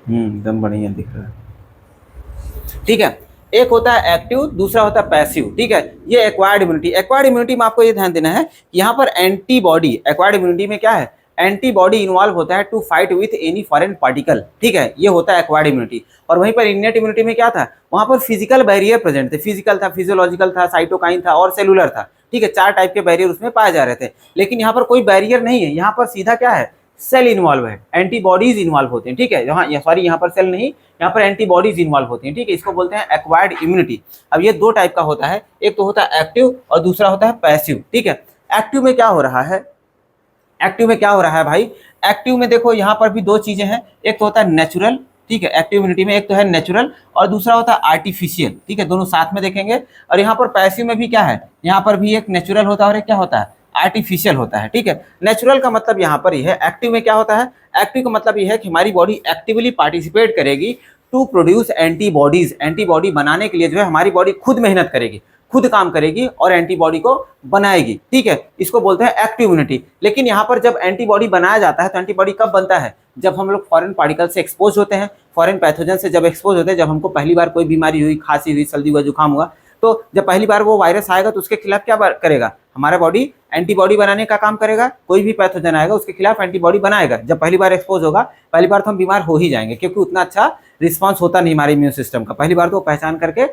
Speaker 1: एकदम बढ़िया दिख रहा है, ठीक है। एक होता है एक्टिव, दूसरा होता है पैसिव, ठीक है। ये एक्वायर्ड इम्यूनिटी। एक्वायर्ड इम्यूनिटी में आपको ये ध्यान देना है कि यहाँ पर एंटीबॉडी, एक्वायर्ड इम्यूनिटी में क्या है, एंटीबॉडी इन्वॉल्व होता है to fight with any foreign particle, ठीक है, ये होता है एक्वायर्ड इम्यूनिटी। और वहीं पर इनेट इम्यूनिटी में क्या था, वहां पर फिजिकल बैरियर प्रेजेंट थे, फिजिकल था, फिजियोलॉजिकल था, साइटोकाइन था और सेलुलर था, ठीक है। चार टाइप के बैरियर उसमें पाए जा रहे थे, लेकिन यहाँ पर कोई बैरियर नहीं है, यहाँ पर सीधा क्या है, सेल इन्वॉल्व है, एंटीबॉडीज इन्वॉल्व होते हैं, ठीक है। यहाँ पर सेल नहीं, यहाँ पर एंटीबॉडीज इन्वॉल्व होती हैं, ठीक है। इसको बोलते हैं एक्वायर्ड इम्यूनिटी। अब ये दो टाइप का होता है, एक तो होता है एक्टिव और दूसरा होता है पैसिव, ठीक है। एक्टिव में क्या हो रहा है, एक्टिव में क्या हो रहा है भाई, एक्टिव में देखो यहाँ पर भी दो चीजें हैं, एक तो होता है नेचुरल, ठीक है, एक्टिव इम्यूनिटी में एक तो है नेचुरल और दूसरा होता है आर्टिफिशियल, ठीक है, दोनों साथ में देखेंगे। और यहाँ पर पैसिव में भी क्या है, यहाँ पर भी एक नेचुरल होता है और एक क्या होता है, आर्टिफिशियल होता है, ठीक है। नेचुरल का मतलब यहाँ पर ये है, एक्टिव में क्या होता है, एक्टिव का मतलब ये है कि हमारी बॉडी एक्टिवली पार्टिसिपेट करेगी टू प्रोड्यूस एंटीबॉडीज। एंटीबॉडी बनाने के लिए जो है हमारी बॉडी खुद मेहनत करेगी, खुद काम करेगी और एंटीबॉडी को बनाएगी, ठीक है। इसको बोलते हैं एक्टिव इम्यूनिटी। लेकिन यहाँ पर जब एंटीबॉडी बनाया जाता है तो एंटीबॉडी कब बनता है, जब हम लोग फॉरेन पार्टिकल से एक्सपोज होते हैं, फॉरेन पैथोजन से जब एक्सपोज होते हैं, जब हमको पहली बार कोई बीमारी हुई, खांसी हुई, सर्दी हुआ, जुकाम हुआ, तो जब पहली बार वो वायरस आएगा तो उसके खिलाफ क्या करेगा, हमारा बॉडी एंटीबॉडी बनाने का काम करेगा। कोई भी पैथोजन आएगा उसके खिलाफ एंटीबॉडी बनाएगा। जब पहली बार एक्सपोज होगा, पहली बार तो हम बीमार हो ही जाएंगे, क्योंकि उतना अच्छा रिस्पॉन्स होता नहीं हमारे इम्यून सिस्टम का। पहली बार तो पहचान करके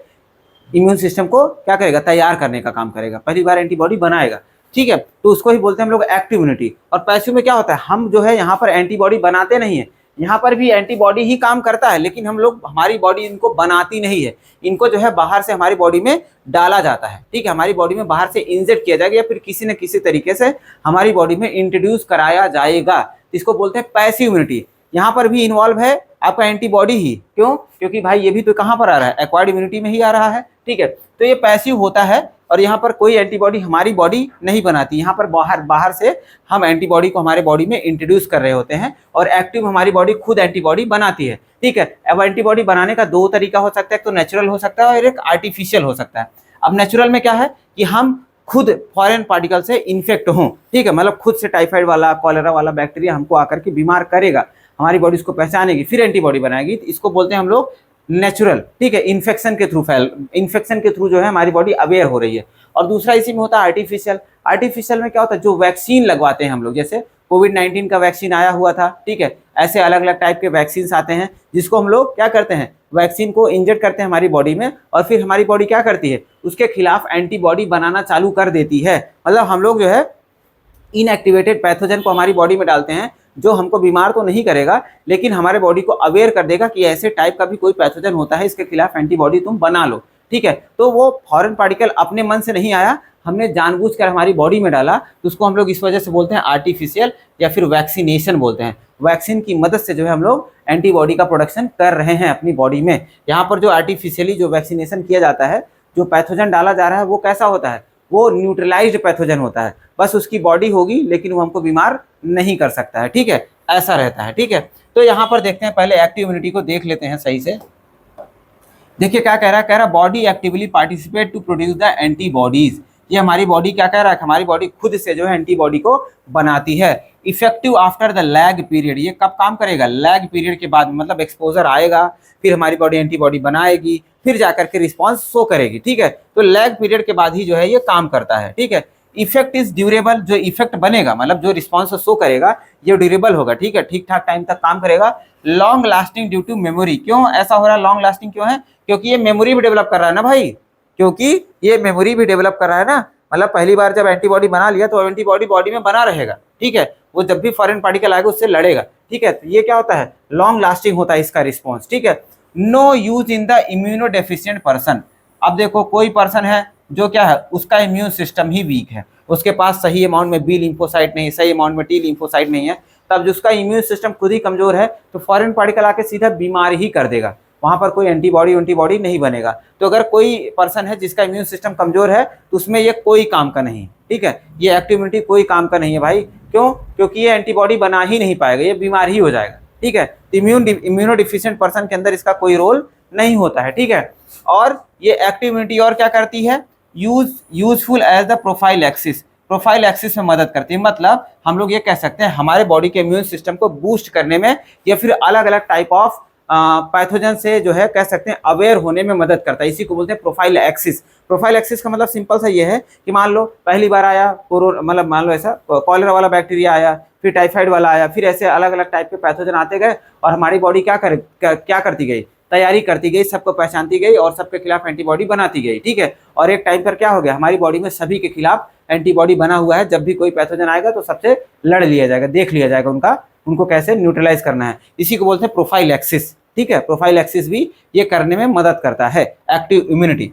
Speaker 1: इम्यून सिस्टम को क्या करेगा, तैयार करने का काम करेगा, पहली बार एंटीबॉडी बनाएगा। ठीक है, तो उसको ही बोलते हैं हम लोग एक्टिव इम्यूनिटी। और पैसिव में क्या होता है, हम जो है यहाँ पर एंटीबॉडी बनाते नहीं है, यहाँ पर भी एंटीबॉडी ही काम करता है, लेकिन हम लोग, हमारी बॉडी इनको बनाती नहीं है, इनको जो है बाहर से हमारी बॉडी में डाला जाता है। ठीक है, हमारी बॉडी में बाहर से इंजेक्ट किया जाएगा या फिर किसी न किसी तरीके से हमारी बॉडी में इंट्रोड्यूस कराया जाएगा, इसको बोलते हैं पैसिव इम्यूनिटी। यहाँ पर भी इन्वॉल्व है आपका एंटीबॉडी ही। क्यों? क्योंकि भाई ये भी तो कहाँ पर आ रहा है, एक्वायर्ड इम्यूनिटी में ही आ रहा है। ठीक है, तो ये पैसिव होता है और यहाँ पर कोई एंटीबॉडी हमारी बॉडी नहीं बनाती, यहाँ पर बाहर से हम एंटीबॉडी को हमारे बॉडी में इंट्रोड्यूस कर रहे होते हैं। और एक्टिव हमारी बॉडी खुद एंटीबॉडी बनाती है। ठीक है, अब एंटीबॉडी बनाने का दो तरीका हो सकता है, एक तो नेचुरल हो सकता है और एक आर्टिफिशियल हो सकता है। अब नेचुरल में क्या है कि हम खुद फॉरेन पार्टिकल से इन्फेक्ट हों। ठीक है, मतलब खुद से टाइफाइड वाला, कॉलेरा वाला बैक्टीरिया हमको आकर के बीमार करेगा, हमारी बॉडी इसको पहचानेगी, फिर एंटीबॉडी बनाएगी, तो इसको बोलते हैं हम लोग नेचुरल। ठीक है, इन्फेक्शन के थ्रू जो है हमारी बॉडी अवेयर हो रही है। और दूसरा इसी में होता है आर्टिफिशियल। आर्टिफिशियल में क्या होता है, जो वैक्सीन लगवाते हैं हम लोग, जैसे कोविड-19 का वैक्सीन आया हुआ था। ठीक है, ऐसे अलग अलग टाइप के वैक्सीन आते हैं जिसको हम लोग क्या करते हैं, वैक्सीन को इंजेक्ट करते हैं हमारी बॉडी में और फिर हमारी बॉडी क्या करती है, उसके खिलाफ एंटीबॉडी बनाना चालू कर देती है। मतलब हम लोग जो है इनएक्टिवेटेड पैथोजन को हमारी बॉडी में डालते हैं, जो हमको बीमार तो नहीं करेगा लेकिन हमारे बॉडी को अवेयर कर देगा कि ऐसे टाइप का भी कोई पैथोजन होता है, इसके खिलाफ एंटीबॉडी तुम बना लो। ठीक है, तो वो फॉरेन पार्टिकल अपने मन से नहीं आया, हमने जानबूझकर हमारी बॉडी में डाला, तो उसको हम लोग इस वजह से बोलते हैं आर्टिफिशियल या फिर वैक्सीनेशन बोलते हैं। वैक्सीन की मदद से जो है हम लोग एंटीबॉडी का प्रोडक्शन कर रहे हैं अपनी बॉडी में। यहाँ पर जो आर्टिफिशियली जो वैक्सीनेशन किया जाता है, जो पैथोजन डाला जा रहा है, वो कैसा होता है, वो न्यूट्रलाइज्ड पैथोजन होता है, बस उसकी बॉडी होगी लेकिन वो हमको बीमार नहीं कर सकता है। ठीक है, ऐसा रहता है। ठीक है, तो यहाँ पर देखते हैं, पहले एक्टिव इम्यूनिटी को देख लेते हैं सही से। देखिए क्या कह रहा है, body actively participate to produce the antibodies. ये हमारी बॉडी क्या कह रहा है, हमारी बॉडी खुद से जो है एंटीबॉडी को बनाती है। Effective after the lag period, ये कब काम करेगा, लैग पीरियड के बाद, मतलब एक्सपोजर आएगा, फिर हमारी बॉडी एंटीबॉडी बनाएगी, फिर जाकर के रिस्पॉन्स शो करेगी। ठीक है, तो लैग पीरियड के बाद ही जो है ये काम करता है। ठीक है, इफेक्ट इज ड्यूरेबल, जो इफेक्ट बनेगा, मतलब जो रिस्पॉन्स शो करेगा ये ड्यूरेबल होगा। ठीक है, ठीक ठाक टाइम तक काम करेगा। Long lasting due to memory, क्यों ऐसा हो रहा है, लॉन्ग लास्टिंग क्यों है, क्योंकि ये मेमोरी भी डेवलप कर रहा है ना भाई, क्योंकि ये मेमोरी भी डेवलप कर रहा है ना, मतलब पहली बार जब एंटीबॉडी बना लिया तो एंटीबॉडी बॉडी में बना रहेगा। ठीक है, वो जब भी फॉरेन पार्टिकल आएगा उससे लड़ेगा। ठीक है, तो ये क्या होता है, लॉन्ग लास्टिंग होता है इसका रिस्पॉन्स। ठीक है, no use in the immunodeficient person. अब देखो कोई पर्सन है जो क्या है, उसका इम्यून सिस्टम ही वीक है, उसके पास सही अमाउंट में बी लिम्फोसाइट नहीं है, सही अमाउंट में टी लिम्फोसाइट नहीं है, तब जिसका इम्यून सिस्टम खुद ही कमजोर है तो फॉरेन पार्टिकल आके सीधा बीमार ही कर देगा, वहां पर कोई एंटीबॉडी नहीं बनेगा। तो अगर कोई पर्सन है जिसका इम्यून सिस्टम कमजोर है तो उसमें ये कोई काम का नहीं। ठीक है, ये एक्टिव इम्यूनिटी कोई काम का नहीं है भाई। क्यों? क्योंकि ये एंटीबॉडी बना ही नहीं पाएगा, ये बीमार ही हो जाएगा। ठीक है, इम्यूनो डिफिशिएंट पर्सन के अंदर इसका कोई रोल नहीं होता है। ठीक है, और ये एक्टिव इम्यूनिटी और क्या करती है, useful as the prophylaxis, prophylaxis में मदद करती है। मतलब हम लोग ये कह सकते हैं हमारे बॉडी के इम्यून सिस्टम को बूस्ट करने में या फिर अलग अलग टाइप ऑफ पैथोजन से जो है कह सकते हैं अवेयर होने में मदद करता है। इसी को बोलते हैं प्रोफाइल एक्सिस। प्रोफाइल एक्सिस का मतलब सिंपल सा ये है कि मान लो पहली बार आया मतलब मान लो ऐसा कॉलेरा वाला बैक्टीरिया आया, फिर टाइफाइड वाला आया, फिर ऐसे अलग अलग टाइप के पैथोजन आते गए और हमारी बॉडी क्या करती गई, तैयारी करती गई, सबको पहचानती गई और सबके खिलाफ एंटीबॉडी बनाती गई। ठीक है, और एक टाइम पर क्या हो गया, हमारी बॉडी में सभी के खिलाफ एंटीबॉडी बना हुआ है। जब भी कोई पैथोजन आएगा तो सबसे लड़ लिया जाएगा, देख लिया जाएगा उनको कैसे न्यूट्रलाइज करना है। इसी को बोलते हैं प्रोफाइल एक्सिस। ठीक है, प्रोफाइल एक्सिस भी ये करने में मदद करता है, एक्टिव इम्यूनिटी।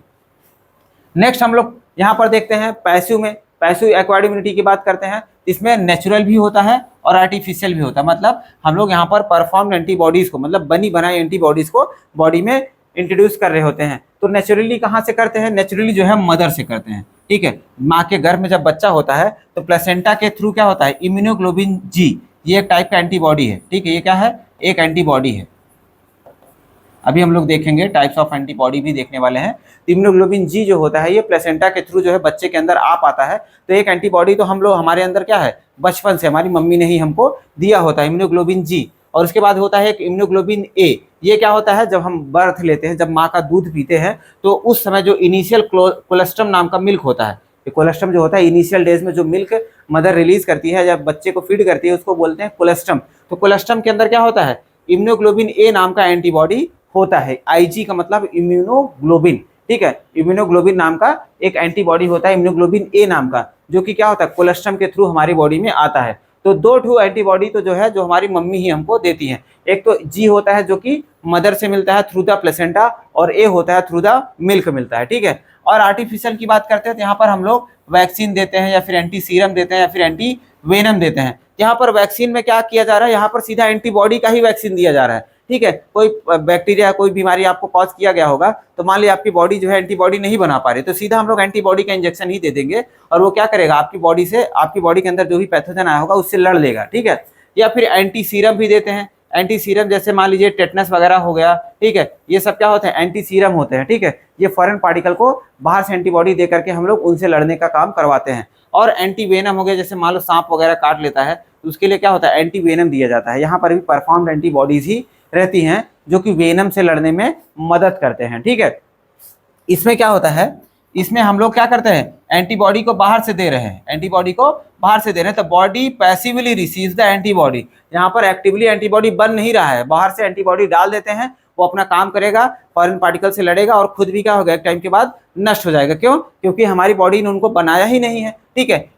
Speaker 1: नेक्स्ट हम लोग यहाँ पर देखते हैं पैसिव में, पैसिव एक्वायर्ड इम्यूनिटी की बात करते हैं। इसमें नेचुरल भी होता है और आर्टिफिशियल भी होता है। मतलब हम लोग यहाँ पर परफॉर्म एंटीबॉडीज को, मतलब बनी बनाई एंटीबॉडीज को बॉडी में इंट्रोड्यूस कर रहे होते हैं। तो नेचुरली कहाँ से करते हैं, नेचुरली जो है मदर से करते हैं। ठीक है, माँ के गर्भ में जब बच्चा होता है तो प्लेसेंटा के थ्रू क्या होता है, इम्यूनोग्लोबिन जी, ये एक टाइप का एंटीबॉडी है। ठीक है, ये क्या है, एक एंटीबॉडी है। अभी हम लोग देखेंगे टाइप्स ऑफ एंटीबॉडी भी देखने वाले हैं। इम्यूनोग्लोबिन जी जो होता है ये प्लेसेंटा के थ्रू जो है बच्चे के अंदर आ पाता है। तो एक एंटीबॉडी तो हम लोग हमारे अंदर क्या है, बचपन से हमारी मम्मी ने ही हमको दिया होता है, इम्यूनोग्लोबिन जी। और उसके बाद होता है एक इम्यूनोग्लोबिन ए। ये क्या होता है, जब हम बर्थ लेते हैं, जब माँ का दूध पीते हैं, तो उस समय जो इनिशियल कोलेस्ट्रम नाम का मिल्क होता है, ये कोलेस्ट्रम जो होता है इनिशियल डेज में जो मिल्क मदर रिलीज करती है जब बच्चे को फीड करती है, उसको बोलते हैं कोलेस्ट्रम। तो कोलेस्ट्रम के अंदर क्या होता है, इम्यूनोग्लोबिन ए नाम का एंटीबॉडी होता है। आईजी का मतलब इम्यूनोग्लोबिन, ठीक है, इम्यूनोग्लोबिन नाम का एक एंटीबॉडी होता है, इम्यूनोग्लोबिन ए नाम का, जो कि क्या होता है, कोलेस्ट्रम के थ्रू हमारी बॉडी में आता है। तो दो ठो एंटीबॉडी तो जो है, जो हमारी मम्मी ही हमको देती हैं। एक तो जी होता है जो कि मदर से मिलता है थ्रू द प्लेसेंटा, और ए होता है थ्रू द मिल्क मिलता है, ठीक है। और आर्टिफिशियल की बात करते हैं तो यहाँ पर हम लोग वैक्सीन देते हैं, या फिर एंटी सीरम देते हैं, या फिर एंटी वेनम देते हैं। यहाँ पर वैक्सीन में क्या किया जा रहा है, यहाँ पर सीधा एंटीबॉडी का ही वैक्सीन दिया जा रहा है, ठीक है। कोई बैक्टीरिया, कोई बीमारी आपको कॉज किया गया होगा, तो मान लिया आपकी बॉडी जो है एंटीबॉडी नहीं बना पा रही, तो सीधा हम लोग एंटीबॉडी का इंजेक्शन ही दे देंगे, और वो क्या करेगा, आपकी बॉडी से, आपकी बॉडी के अंदर जो भी पैथोजन आया होगा उससे लड़ लेगा, ठीक है। या फिर एंटी सीरम भी देते हैं। एंटी सीरम जैसे मान लीजिए टेटनस वगैरह हो गया, ठीक है, ये सब क्या होते हैं, एंटी सीरम होते हैं, ठीक है। ये फॉरेन पार्टिकल को बाहर से एंटीबॉडी दे करके हम लोग उनसे लड़ने का काम करवाते हैं। और एंटी वेनम हो गया, जैसे मान लो सांप वगैरह काट लेता है, तो उसके लिए क्या होता है, एंटी वेनम दिया जाता है। यहाँ पर भी परफॉर्म्ड एंटीबॉडीज ही रहती हैं जो कि वेनम से लड़ने में मदद करते हैं, ठीक है। इसमें क्या होता है, इसमें हम लोग क्या करते हैं, एंटीबॉडी को बाहर से दे रहे हैं, एंटीबॉडी को बाहर से दे रहे हैं, तो body passively receives the antibody. यहाँ पर एक्टिवली एंटीबॉडी बन नहीं रहा है, बाहर से एंटीबॉडी डाल देते हैं, वो अपना काम करेगा, फॉरेन पार्टिकल से लड़ेगा, और खुद भी क्या होगा, एक टाइम के बाद नष्ट हो जाएगा। क्यों? क्योंकि हमारी बॉडी ने उनको बनाया ही नहीं है, ठीक है।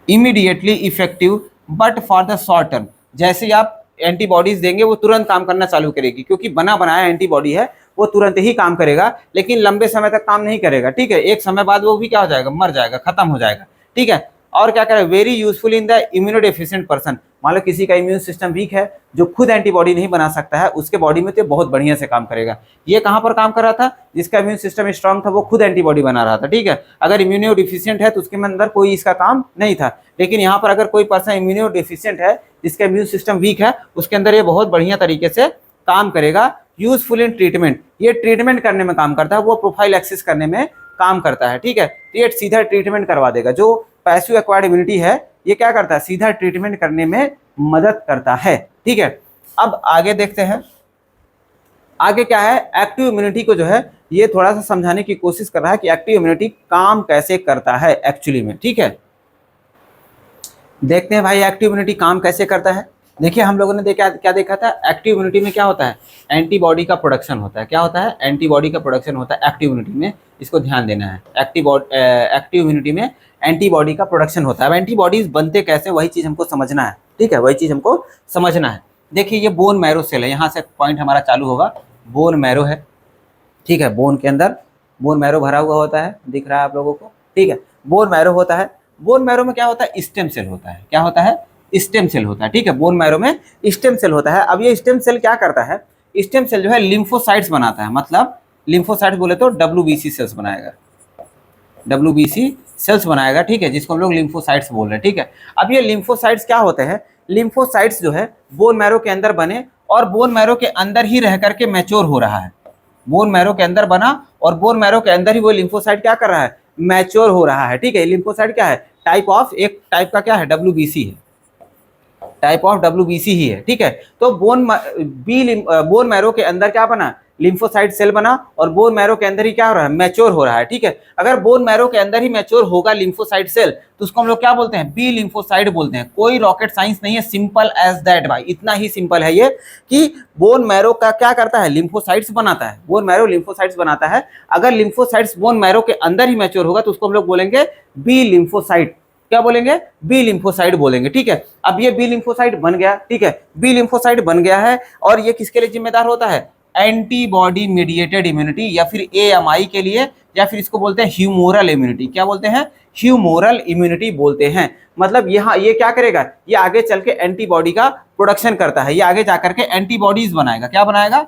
Speaker 1: Immediately effective but for the short term. जैसे ही आप एंटीबॉडीज देंगे वो तुरंत काम करना चालू करेगी, क्योंकि बना बनाया एंटीबॉडी है, वो तुरंत ही काम करेगा, लेकिन लंबे समय तक काम नहीं करेगा, ठीक है। एक समय बाद वो भी क्या हो जाएगा, मर जाएगा, खत्म हो जाएगा, ठीक है। और क्या करें, very useful in the immunodeficient person. मान लो किसी का इम्यून सिस्टम वीक है, जो खुद एंटीबॉडी नहीं बना सकता है, उसके बॉडी में तो बहुत बढ़िया से काम करेगा। ये कहाँ पर काम कर रहा था, जिसका इम्यून सिस्टम स्ट्रांग था, वो खुद एंटीबॉडी बना रहा था, ठीक है। अगर इम्यूनो डिफिशियंट है तो उसके अंदर कोई इसका काम नहीं था। लेकिन यहाँ पर अगर कोई पर्सन इम्यूनो डिफिशियंट है, जिसका इम्यून सिस्टम वीक है, उसके अंदर ये बहुत बढ़िया तरीके से काम करेगा। यूजफुल इन ट्रीटमेंट, ये ट्रीटमेंट करने में काम करता है, वो प्रोफाइल एक्सेस करने में काम करता है, ठीक है। ये सीधा ट्रीटमेंट करवा देगा। जो पैसिव एक्वायर्ड इम्यूनिटी है, ये क्या करता है, सीधा ट्रीटमेंट करने में मदद करता है, ठीक है। अब आगे देखते हैं, आगे क्या है, एक्टिव इम्यूनिटी को जो है ये थोड़ा सा समझाने की कोशिश कर रहा है कि एक्टिव इम्यूनिटी काम कैसे करता है एक्चुअली में, ठीक है। देखते हैं भाई एक्टिव इम्यूनिटी काम कैसे करता है। देखिए हम लोगों ने क्या देखा था, एक्टिव इम्यूनिटी में क्या होता है, एंटीबॉडी का प्रोडक्शन होता है। क्या होता है, एंटीबॉडी का प्रोडक्शन होता है एक्टिव इम्यूनिटी में, इसको ध्यान देना है। एक्टिव इम्यूनिटी में एंटीबॉडी का प्रोडक्शन होता है। अब एंटीबॉडीज बनते कैसे, वही चीज़ हमको समझना है, ठीक है, वही चीज़ हमको समझना है। देखिए ये बोन मैरो सेल है, यहाँ से पॉइंट हमारा चालू होगा, बोन मैरो है, ठीक है। बोन के अंदर बोन मैरो भरा हुआ होता है, दिख रहा है आप लोगों को, ठीक है। बोन मैरो होता है, बोन मैरो में क्या होता है, स्टेम सेल होता है। क्या होता है, स्टेम सेल होता है, ठीक है। बोन मैरो में स्टेम सेल होता है। अब ये स्टेम सेल क्या करता है, स्टेम सेल जो है लिम्फोसाइट्स बनाता है, मतलब लिम्फोसाइट्स बोले तो WBC सेल्स बनाएगा, WBC सेल्स बनाएगा, ठीक है, जिसको हम लोग लिम्फोसाइट्स बोल रहे हैं, ठीक है। अब ये लिम्फोसाइट्स क्या होते हैं, लिम्फोसाइट्स जो है बोन मैरो के अंदर बने, और बोन मैरो के अंदर ही रह करके मैच्योर हो रहा है। बोन मैरो के अंदर बना, और बोन मैरो के अंदर ही वो लिम्फोसाइट क्या कर रहा है, मैच्योर हो रहा है, ठीक है। लिम्फोसाइट क्या है, एक टाइप का क्या है, WBC है, टाइप ऑफ WBC ही है, ठीक है। तो बोन मैरो के अंदर क्या बना, लिम्फोसाइट सेल बना, और बोन मैरो के अंदर ही क्या हो रहा है, मैच्योर हो रहा है, ठीक है। अगर बोन मैरो के अंदर ही मैच्योर होगा लिम्फोसाइट सेल, तो उसको हम लोग क्या बोलते हैं, बी लिम्फोसाइट बोलते हैं। कोई रॉकेट साइंस नहीं है, सिंपल एज दैट भाई, इतना ही सिंपल है ये कि बोन मैरो का क्या करता है, लिम्फोसाइट्स बनाता है। बोन मैरो लिम्फोसाइट्स बनाता है। अगर लिम्फोसाइट्स बोन मैरो के अंदर ही मैच्योर होगा, तो उसको हम लोग बोलेंगे बी लिम्फोसाइट। क्या बोलेंगे, बी लिम्फोसाइट बोलेंगे, ठीक है। अब ये बी लिम्फोसाइट बन गया, ठीक है, बी लिम्फोसाइट बन गया है, और ये किसके लिए जिम्मेदार होता है, एंटीबॉडी मीडिएटेड इम्यूनिटी, या फिर AMI के लिए, या फिर इसको बोलते हैं ह्यूमोरल इम्यूनिटी। क्या बोलते हैं, ह्यूमोरल इम्यूनिटी बोलते हैं। मतलब यहाँ ये क्या करेगा, ये आगे चल के एंटीबॉडी का प्रोडक्शन करता है, ये आगे जाकर के एंटीबॉडीज बनाएगा। क्या बनाएगा,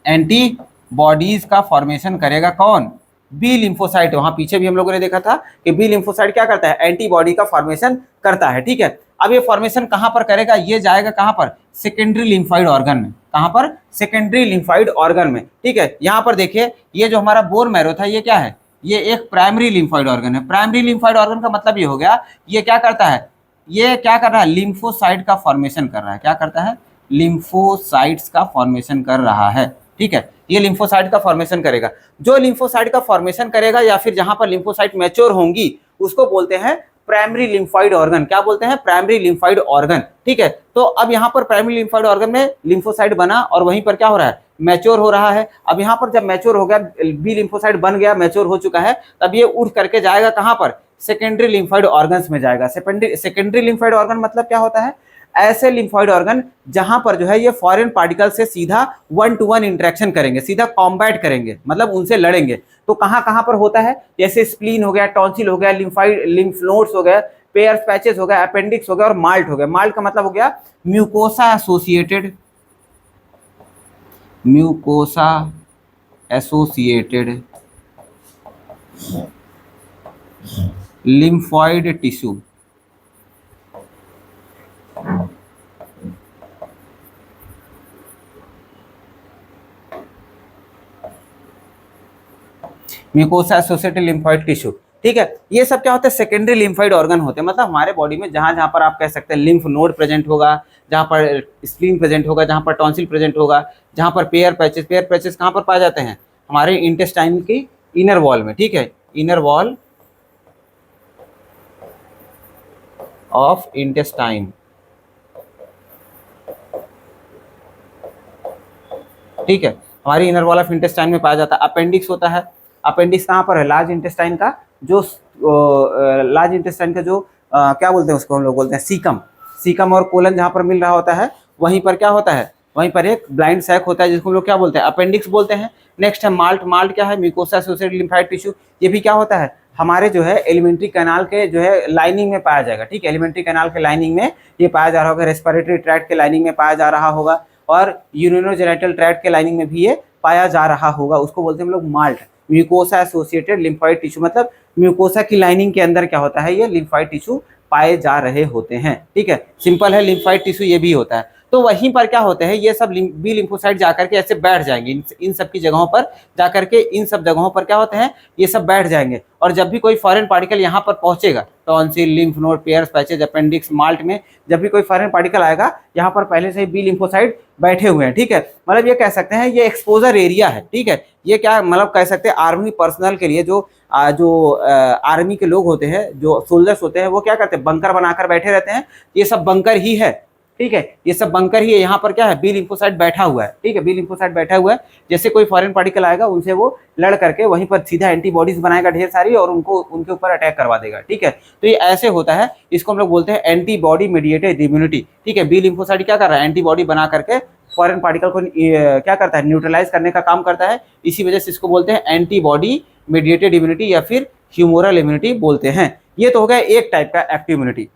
Speaker 1: एंटीबॉडीज का फॉर्मेशन करेगा। कौन, बी लिम्फोसाइट। वहां पीछे भी हम लोगों ने देखा था कि बी लिम्फोसाइट क्या करता है, एंटीबॉडी का फॉर्मेशन करता है, ठीक है। अब ये फॉर्मेशन कहां पर करेगा, ये जाएगा कहां पर, सेकेंडरी लिम्फाइड ऑर्गन में। कहां पर, सेकेंडरी लिम्फाइड ऑर्गन में, ठीक है। यहां पर देखिए ये जो हमारा बोन मैरो था, ये क्या है, ये एक प्राइमरी लिम्फाइड ऑर्गन है। प्राइमरी लिम्फाइड ऑर्गन का मतलब ये हो गया, ये क्या करता है, ये क्या कर रहा है, लिम्फोसाइट का फॉर्मेशन कर रहा है। क्या करता है, लिम्फोसाइट्स का फॉर्मेशन कर रहा है। ठीक है, ये लिम्फोसाइट का फॉर्मेशन करेगा। जो लिम्फोसाइट का फॉर्मेशन करेगा या फिर जहां पर लिम्फोसाइट मैच्योर होंगी उसको बोलते हैं प्राइमरी लिम्फॉइड ऑर्गन। क्या बोलते हैं? Primary lymphoid organ. ठीक है, तो अब यहाँ पर प्राइमरी लिम्फॉइड ऑर्गन में लिम्फोसाइट बना और वहीं पर क्या हो रहा है? मैच्योर हो रहा है। अब यहाँ पर जब मैच्योर हो गया, बी लिम्फोसाइट बन गया, मैच्योर हो चुका है, तब ये उठ करके जाएगा कहाँ पर? सेकेंडरी लिम्फॉइड ऑर्गन्स में जाएगा। सेकेंडरी लिम्फॉइड ऑर्गन मतलब क्या होता है? ऐसे लिम्फॉइड ऑर्गन जहां पर जो है ये फॉरेन पार्टिकल से सीधा 1-to-1 इंटरेक्शन करेंगे, सीधा कॉम्बैट करेंगे, मतलब उनसे लड़ेंगे। तो कहां कहां पर होता है? जैसे स्प्लीन हो गया, टॉन्सिल हो गया, लिम्फ नोड्स हो गया, पेयर्स पैचेस हो गया, अपेंडिक्स हो गया और माल्ट हो गया। माल्ट का मतलब हो गया mucosa associated lymphoid tissue. Mucosa associated lymphoid tissue. ठीक है, ये सब क्या होता है? सेकेंडरी लिम्फॉइड ऑर्गन होते हैं। मतलब हमारे बॉडी में जहां जहां पर आप कह सकते हैं लिम्फ नोड प्रेजेंट होगा, जहां पर स्प्लीन प्रेजेंट होगा, जहां पर टॉन्सिल प्रेजेंट होगा, जहां पर पेयर पैचेस कहां पर पाए जाते हैं? हमारे इंटेस्टाइन की इनर वॉल में। ठीक है, इनर वॉल ऑफ इंटेस्टाइन। ठीक है, हमारी इनर वॉल ऑफ इंटेस्टाइन में पाया जाता है। अपेंडिक्स होता है। अपेंडिक्स कहाँ पर है? लार्ज इंटेस्टाइन का जो क्या बोलते हैं उसको? हम लोग बोलते हैं सीकम। सीकम और कोलन जहाँ पर मिल रहा होता है वहीं पर क्या होता है? वहीं पर एक ब्लाइंड सैक होता है जिसको हम लोग क्या बोलते हैं? अपेंडिक्स बोलते हैं। नेक्स्ट है माल्ट। माल्ट क्या है? Mucosa associated lymphoid tissue. ये भी क्या होता है? हमारे जो है एलिमेंट्री कैनाल के जो है लाइनिंग में पाया जाएगा। ठीक है, एलिमेंट्री कैनाल के लाइनिंग में ये पाया जा रहा होगा, रेस्पिरेटरी ट्रैक्ट के लाइनिंग में पाया जा रहा होगा और यूरिनोजेनिटल ट्रैक्ट के लाइनिंग में भी ये पाया जा रहा होगा। उसको बोलते हैं हम लोग malt, mucosa associated lymphoid tissue. मतलब म्यूकोसा की लाइनिंग के अंदर क्या होता है? ये लिम्फॉइड टिश्यू पाए जा रहे होते हैं। ठीक है, सिंपल है, लिम्फॉइड टिश्यू ये भी होता है। तो वहीं पर क्या होते हैं? ये सब बी लिम्फोसाइट जाकर के ऐसे बैठ जाएंगे इन सब की जगहों पर जाकर के। इन सब जगहों पर क्या होते हैं? ये सब बैठ जाएंगे और जब भी कोई फॉरेन पार्टिकल यहाँ पर पहुंचेगा, tonsil, lymph node, pairs patches, appendix, malt में जब भी कोई फॉरेन पार्टिकल आएगा, यहाँ पर पहले से ही बी लिम्फोसाइट बैठे हुए हैं। ठीक है, मतलब ये कह सकते हैं ये एक्सपोजर एरिया है। ठीक है, ये क्या मतलब कह सकते हैं आर्मी पर्सनल के लिए जो आर्मी के लोग होते हैं, जो सोल्जर्स होते हैं, वो क्या करते हैं? बंकर बनाकर बैठे रहते हैं। ये सब बंकर ही है। ठीक है, ये सब बंकर ही है। यहाँ पर क्या है? बी लिम्फोसाइट बैठा हुआ है। ठीक है, बी लिम्फोसाइट बैठा हुआ है। जैसे कोई फॉरेन पार्टिकल आएगा उनसे वो लड़ करके वहीं पर सीधा एंटीबॉडीज बनाएगा ढेर सारी और उनको उनके ऊपर अटैक करवा देगा। ठीक है, तो ये ऐसे होता है। इसको हम लोग बोलते हैं एंटीबॉडी मीडिएटेड इम्यूनिटी। ठीक है, बी लिम्फोसाइट क्या कर रहा है? एंटीबॉडी बना करके फॉरेन पार्टिकल को क्या करता है? न्यूट्रलाइज करने का काम करता है। इसी वजह से इसको बोलते हैं एंटीबॉडी मीडिएटेड इम्यूनिटी या फिर ह्यूमोरल इम्यूनिटी बोलते हैं। ये तो हो गया एक टाइप का एक्टिव इम्यूनिटी।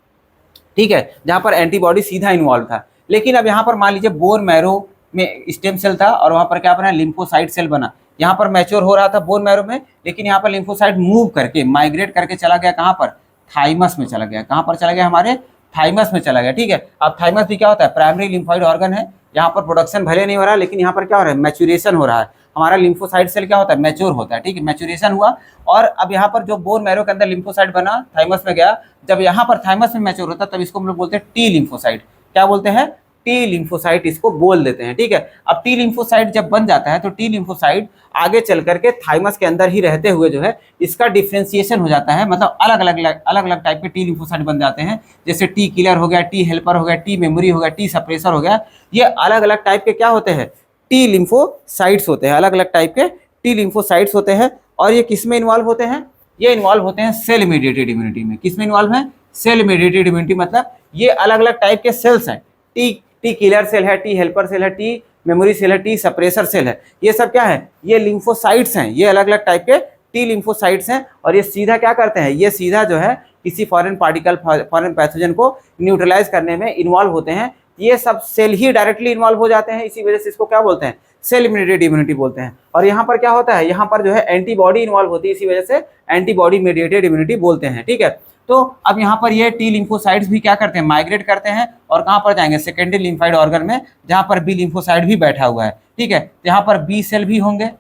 Speaker 1: ठीक है, जहां पर एंटीबॉडी सीधा इन्वॉल्व था। लेकिन अब यहाँ पर मान लीजिए बोन मैरो में स्टेम सेल था और वहां पर क्या बना? लिम्फोसाइट सेल बना। यहाँ पर मैच्योर हो रहा था बोन मैरो में, लेकिन यहाँ पर लिम्फोसाइट मूव करके माइग्रेट करके चला गया कहाँ पर? थाइमस में चला गया। कहाँ पर चला गया? हमारे थाइमस में चला गया। ठीक है, अब थाइमस भी क्या होता है? प्राइमरी लिम्फॉइड ऑर्गन है। यहाँ पर प्रोडक्शन भले नहीं हो रहा, लेकिन यहाँ पर क्या हो रहा है? मैच्यूरेशन हो रहा है। हमारा लिम्फोसाइट सेल क्या होता है? मैच्योर होता है। ठीक है, मैच्यूरेशन हुआ और अब यहाँ पर जो बोन मैरो के अंदर लिम्फोसाइट बना, थाइमस में गया। जब यहाँ पर थाइमस में मैच्योर होता है तब इसको हम लोग बोलते हैं टी लिम्फोसाइट। क्या बोलते हैं? टी लिम्फोसाइट इसको बोल देते हैं। ठीक है, अब टी लिम्फोसाइट जब बन जाता है तो टी लिम्फोसाइट आगे चल करके थाइमस के अंदर ही रहते हुए जो है इसका डिफ्रेंसिएशन हो जाता है। मतलब अलग अलग टाइप के टी लिम्फोसाइट बन जाते हैं। जैसे टी किलर हो गया, टी हेल्पर हो गया, टी मेमोरी हो गया, टी सप्रेसर हो गया। ये अलग अलग टाइप के क्या होते हैं? टी लिम्फोसाइट्स होते हैं। अलग अलग टाइप के टी लिम्फोसाइट्स होते हैं। और ये किस में इन्वॉल्व होते हैं? ये इन्वॉल्व होते हैं सेल मीडिएटेड इम्यूनिटी में। किस में इन्वॉल्व है? Cell mediated immunity. मतलब ये अलग अलग टाइप के सेल्स हैं। टी किलर सेल है, टी हेल्पर सेल है, टी मेमोरी सेल है, टी सप्रेसर सेल है। ये सब क्या है? ये लिम्फोसाइट्स हैं। ये अलग अलग टाइप के टी लिम्फोसाइट्स हैं और ये सीधा क्या करते हैं? ये सीधा जो है किसी फॉरेन पार्टिकल, फॉरेन पैथोजन को न्यूट्रलाइज करने में इन्वॉल्व होते हैं। ये सब सेल ही डायरेक्टली इन्वॉल्व हो जाते हैं। इसी वजह से इसको क्या बोलते हैं? सेल मीडिएटेड इम्यूनिटी बोलते हैं। और यहाँ पर क्या होता है? यहाँ पर जो है एंटीबॉडी इन्वॉल्व होती है। इसी वजह से एंटीबॉडी मीडिएटेड इम्यूनिटी बोलते हैं। ठीक है, तो अब यहाँ पर ये टी लिम्फोसाइट्स भी क्या करते हैं? माइग्रेट करते हैं और कहाँ पर जाएंगे? सेकेंडरी लिम्फॉइड ऑर्गन में, जहाँ पर बी लिम्फोसाइट भी बैठा हुआ है। ठीक है, यहाँ पर बी सेल भी होंगे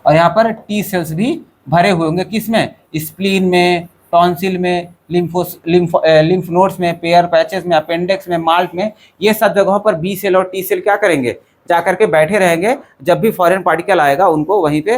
Speaker 1: और यहाँ पर टी सेल्स भी भरे हुए होंगे। किस में? स्प्लीन में, टॉन्सिल में, लिम्फ नोड्स में, पेयर पैचेस में, अपेंडिक्स में, माल्ट में, ये सब जगहों पर बी सेल और टी सेल क्या करेंगे, जाकर के बैठे रहेंगे। जब भी फॉरेन पार्टिकल आएगा उनको वहीं पे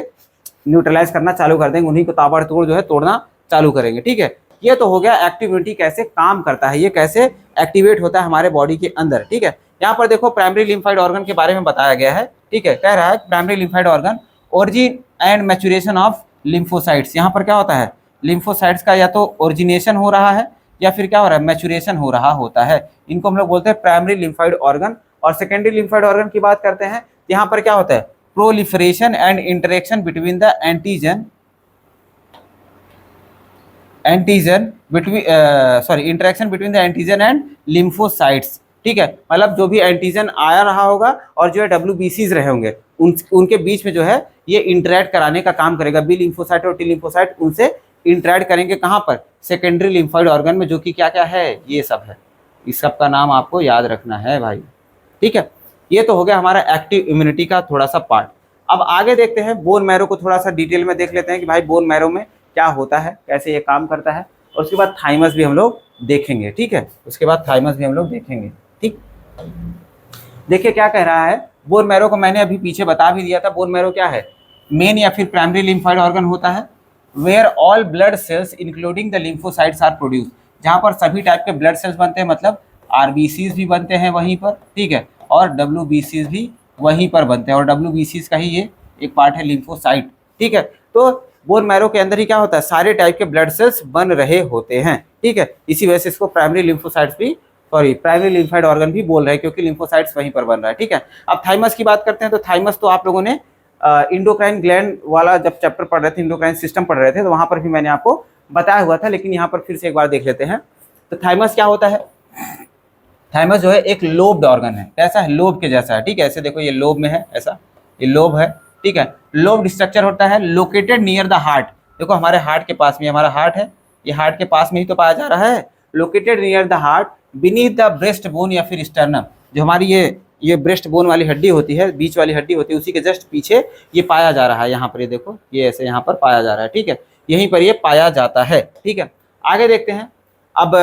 Speaker 1: न्यूट्रलाइज करना चालू कर देंगे, उन्हीं को ताबड़तोड़ जो है तोड़ना चालू करेंगे। ठीक है, ये तो हो गया एक्टिव इम्यूनिटी कैसे काम करता है, ये कैसे एक्टिवेट होता है हमारे बॉडी के अंदर। ठीक है, यहाँ पर देखो प्राइमरी लिम्फाइड ऑर्गन के बारे में बताया गया है। ठीक है, कह रहा है primary lymphoid organ origin and maturation of lymphocytes. यहाँ पर क्या होता है, लिम्फोसाइट्स का या तो ओरिजिनेशन हो रहा है या फिर क्या हो रहा है, मैच्योरेशन हो रहा होता है। इनको हम लोग बोलते हैं प्राइमरी लिम्फाइड ऑर्गन। और सेकेंडरी लिम्फाइड ऑर्गन की बात करते हैं, यहाँ पर क्या होता है, proliferation and interaction between the antigen interaction between the antigen and lymphocytes. ठीक है, मतलब जो भी एंटीजन आया रहा होगा और जो है WBCs रहे होंगे उनके बीच में जो है ये इंटरेक्ट कराने का काम करेगा। बी लिम्फोसाइट और टी लिम्फोसाइट उनसे इंटरेक्ट करेंगे कहाँ पर, सेकेंडरी लिम्फाइड ऑर्गन में, जो कि क्या क्या है, ये सब है। इस सब का नाम आपको याद रखना है भाई। ठीक है, ये तो हो गया हमारा एक्टिव इम्यूनिटी का थोड़ा सा पार्ट। अब आगे देखते हैं बोन मैरो को थोड़ा सा डिटेल में देख लेते हैं कि भाई बोन मैरो में क्या होता है, कैसे ये काम करता है। और उसके बाद थाइमस भी हम लोग देखेंगे। ठीक है, उसके बाद थाइमस भी हम लोग देखेंगे। ठीक, देखिए क्या कह रहा है, बोन मैरो को मैंने अभी पीछे बता भी दिया था। बोन मैरो क्या है, मेन या फिर प्राइमरी लिम्फाइड ऑर्गन होता है where all blood cells including the lymphocytes are produce, जहाँ पर सभी टाइप के ब्लड सेल्स बनते हैं, मतलब RBCs भी बनते हैं वहीं पर। ठीक है, और WBCs भी वहीं पर बनते हैं, और WBCs का ही ये एक पार्ट है लिम्फोसाइट। ठीक है, तो बोन मैरो के अंदर ही क्या होता है, सारे टाइप के ब्लड सेल्स बन रहे होते हैं। ठीक है, इसी वजह से इसको प्राइमरी लिम्फोसाइट्स भी प्राइमरी लिम्फाइड ऑर्गन भी बोल रहे हैं, क्योंकि लिम्फोसाइट्स वहीं पर बन रहा है। ठीक है, अब थाइमस की बात करते हैं, तो थाइमस तो आप लोगों ने इंडोक्राइन ग्लैंड वाला जब चैप्टर पढ़ रहे थे, इंडोक्राइन सिस्टम पढ़ रहे थे, तो वहां पर भी मैंने आपको बताया हुआ था, लेकिन यहाँ पर फिर से एक बार देख लेते हैं। तो थाइमस क्या होता है, थाइमस जो है एक लोब्ड ऑर्गन है। कैसा है, लोब के जैसा है। ठीक है, ऐसे देखो ये लोब में है, ऐसा ये लोब है। ठीक है, लोब्ड स्ट्रक्चर होता है, लोकेटेड नियर द हार्ट। देखो हमारे हार्ट के पास में, हमारा हार्ट है, ये हार्ट के पास में ही तो पाया जा रहा है। Located near the heart beneath the breast bone या फिर स्टर्नम, जो हमारी ये ब्रेस्ट बोन वाली हड्डी होती है, बीच वाली हड्डी होती है, उसी के जस्ट पीछे ये पाया जा रहा है। यहाँ पर ये देखो, ये ऐसे यहाँ पर पाया जा रहा है। ठीक है, यहीं पर ये पाया जाता है। ठीक है, आगे देखते हैं। अब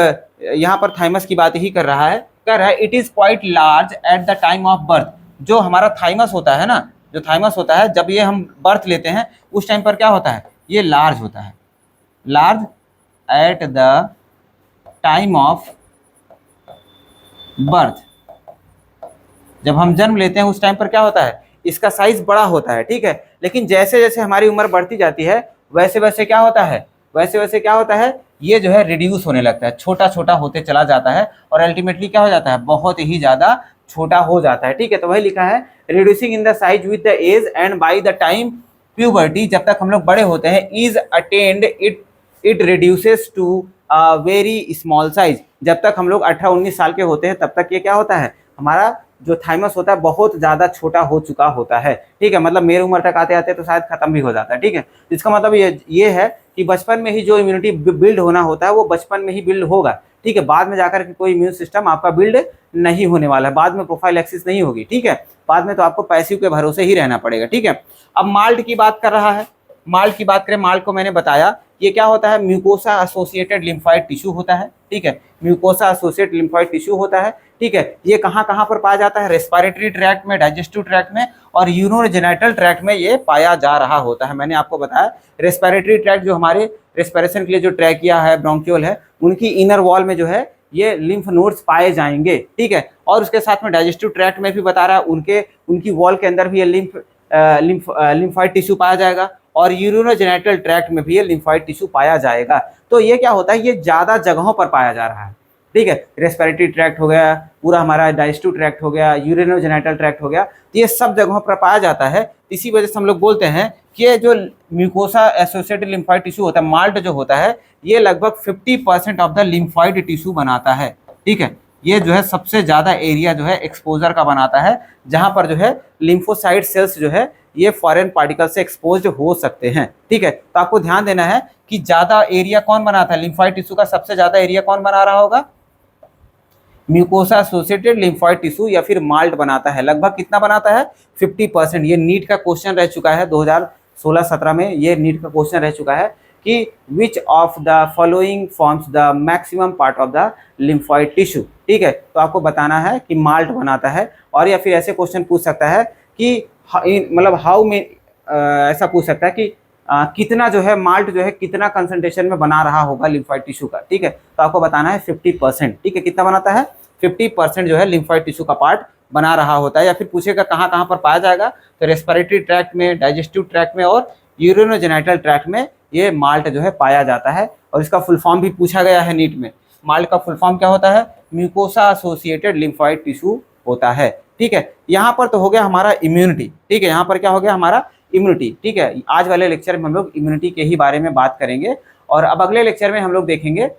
Speaker 1: यहाँ पर थाइमस की बात ही कर रहा है, कह रहा है it is quite large at the time of birth. जो हमारा थाइमस होता है ना, जो थाइमस होता है, जब ये हम बर्थ लेते हैं उस टाइम पर क्या होता है, ये लार्ज होता है। Large at the time of birth, जब हम जन्म लेते हैं उस टाइम पर क्या होता है, इसका साइज बड़ा होता है। ठीक है, लेकिन जैसे जैसे हमारी उम्र बढ़ती जाती है वैसे वैसे क्या होता है, वैसे वैसे क्या होता है, ये जो है रिड्यूस होने लगता है, छोटा छोटा होते चला जाता है, और अल्टीमेटली क्या हो जाता है, बहुत ही ज्यादा छोटा हो जाता है। ठीक है, तो वही लिखा है reducing in the size with the age and by the time puberty, जब तक हम लोग बड़े होते हैं, is attained reduces to very small size. जब तक हम लोग 18-19 साल के होते हैं तब तक ये क्या होता है, हमारा जो थाइमस होता है बहुत ज़्यादा छोटा हो चुका होता है। ठीक है, मतलब मेरी उम्र तक आते आते तो शायद खत्म भी हो जाता है। ठीक है, इसका मतलब ये है कि बचपन में ही जो इम्यूनिटी बिल्ड होना होता है वो बचपन में ही बिल्ड होगा। ठीक है, बाद में जाकर के कोई इम्यून सिस्टम आपका बिल्ड नहीं होने वाला है, बाद में प्रोफाइल एक्सिस नहीं होगी। ठीक है, बाद में तो आपको पैसिव के भरोसे ही रहना पड़ेगा। ठीक है, अब माल्ट की बात कर रहा है। माल्ट की बात करें, माल्ट को मैंने बताया ये क्या होता है, म्यूकोसा एसोसिएटेड लिम्फाइड टिश्यू होता है। ठीक है, म्यूकोसा एसोसिएटेड लिम्फाइड टिश्यू होता है। ठीक है, ये कहाँ कहाँ पर पाया जाता है, रेस्पिरेटरी ट्रैक्ट में, डाइजेस्टिव ट्रैक्ट में और यूरोजेनिटल ट्रैक्ट में ये पाया जा रहा होता है। मैंने आपको बताया रेस्पिरेटरी ट्रैक्ट जो हमारे रेस्पिरेशन के लिए जो ट्रैकिया है, ब्रोंकियोल है, उनकी इनर वॉल में जो है ये लिम्फ नोड्स पाए जाएंगे। ठीक है, और उसके साथ में डाइजेस्टिव ट्रैक्ट में भी बता रहा है, उनकी वॉल के अंदर भी ये लिम्फाइड टिश्यू पाया जाएगा, और यूरोजेनिटल ट्रैक्ट में भी ये लिम्फाइड टिश्यू पाया जाएगा। तो ये क्या होता है, ये ज़्यादा जगहों पर पाया जा रहा है। ठीक है, रेस्पिरेटरी ट्रैक्ट हो गया, पूरा हमारा डाइजेस्टिव ट्रैक्ट हो गया, यूरोजेनिटल ट्रैक्ट हो गया, तो ये सब जगहों पर पाया जाता है। इसी वजह से हम लोग बोलते हैं कि ये जो म्यूकोसा एसोसिएटेड लिम्फाइड टिश्यू होता है, माल्ट जो होता है, ये लगभग 50% ऑफ द लिम्फाइड टिश्यू बनाता है। ठीक है, ये जो है सबसे ज़्यादा एरिया जो है एक्सपोजर का बनाता है, जहाँ पर जो है लिम्फोसाइट सेल्स जो है ये फॉरेन पार्टिकल से एक्सपोज हो सकते हैं। ठीक है, तो आपको ध्यान देना है कि ज़्यादा एरिया कौन बनाता है, लिम्फाइड टिश्यू का सबसे ज़्यादा एरिया कौन बना रहा होगा, म्यूकोसा एसोसिएटेड लिम्फाइड टिश्यू या फिर माल्ट बनाता है। लगभग कितना बनाता है, 50%। ये नीट का क्वेश्चन रह चुका है 2016-17 में, ये नीट का क्वेश्चन रह चुका है कि which of the following forms the maximum part of the lymphoid tissue. ठीक है, तो आपको बताना है कि माल्ट बनाता है। और या फिर ऐसे क्वेश्चन पूछ सकता है कि मतलब हाउ में ऐसा पूछ सकता है कि कितना जो है माल्ट जो है कितना कंसंट्रेशन में बना रहा होगा लिम्फॉइड टिश्यू का। ठीक है, तो आपको बताना है 50%। ठीक है, कितना बनाता है? 50% जो है लिम्फॉइड टिश्यू का पार्ट बना रहा होता है। या फिर पूछेगा कहाँ कहाँ पर पाया जाएगा, तो रेस्पिरेटरी ट्रैक्ट में, डाइजेस्टिव ट्रैक्ट में और यूरिनोजेनिटल ट्रैक्ट में ये माल्ट जो है पाया जाता है। और इसका फुल फॉर्म भी पूछा गया है नीट में। माल्ट का फुल फॉर्म क्या होता है? म्यूकोसा एसोसिएटेड लिम्फॉइड टिश्यू होता है। ठीक है, यहाँ पर तो हो गया हमारा इम्यूनिटी। ठीक है, यहाँ पर क्या हो गया हमारा इम्यूनिटी। ठीक है, आज वाले लेक्चर में हम लोग इम्यूनिटी के ही बारे में बात करेंगे। और अब अगले लेक्चर में हम लोग देखेंगे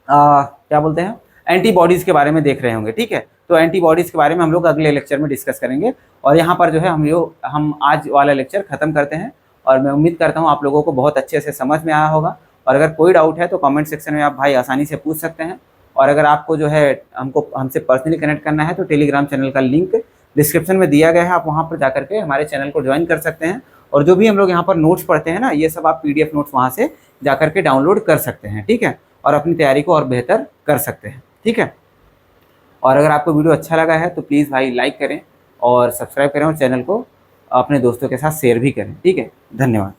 Speaker 1: क्या बोलते हैं, एंटीबॉडीज़ के बारे में देख रहे होंगे। ठीक है, तो एंटीबॉडीज़ के बारे में हम लोग अगले लेक्चर में डिस्कस करेंगे। और यहाँ पर जो है हम आज वाला लेक्चर ख़त्म करते हैं। और मैं उम्मीद करता हूँ आप लोगों को बहुत अच्छे से समझ में आया होगा। और अगर कोई डाउट है तो कमेंट सेक्शन में आप भाई आसानी से पूछ सकते हैं। और अगर आपको जो है हमसे पर्सनली कनेक्ट करना है तो टेलीग्राम चैनल का लिंक डिस्क्रिप्शन में दिया गया है, आप वहाँ पर जाकर के हमारे चैनल को ज्वाइन कर सकते हैं। और जो भी हम लोग यहाँ पर नोट्स पढ़ते हैं ना, ये सब आप PDF नोट्स वहाँ से जाकर के डाउनलोड कर सकते हैं। ठीक है, और अपनी तैयारी को और बेहतर कर सकते हैं। ठीक है, और अगर आपको वीडियो अच्छा लगा है तो प्लीज़ भाई लाइक करें और सब्सक्राइब करें और चैनल को अपने दोस्तों के साथ शेयर भी करें। ठीक है, धन्यवाद।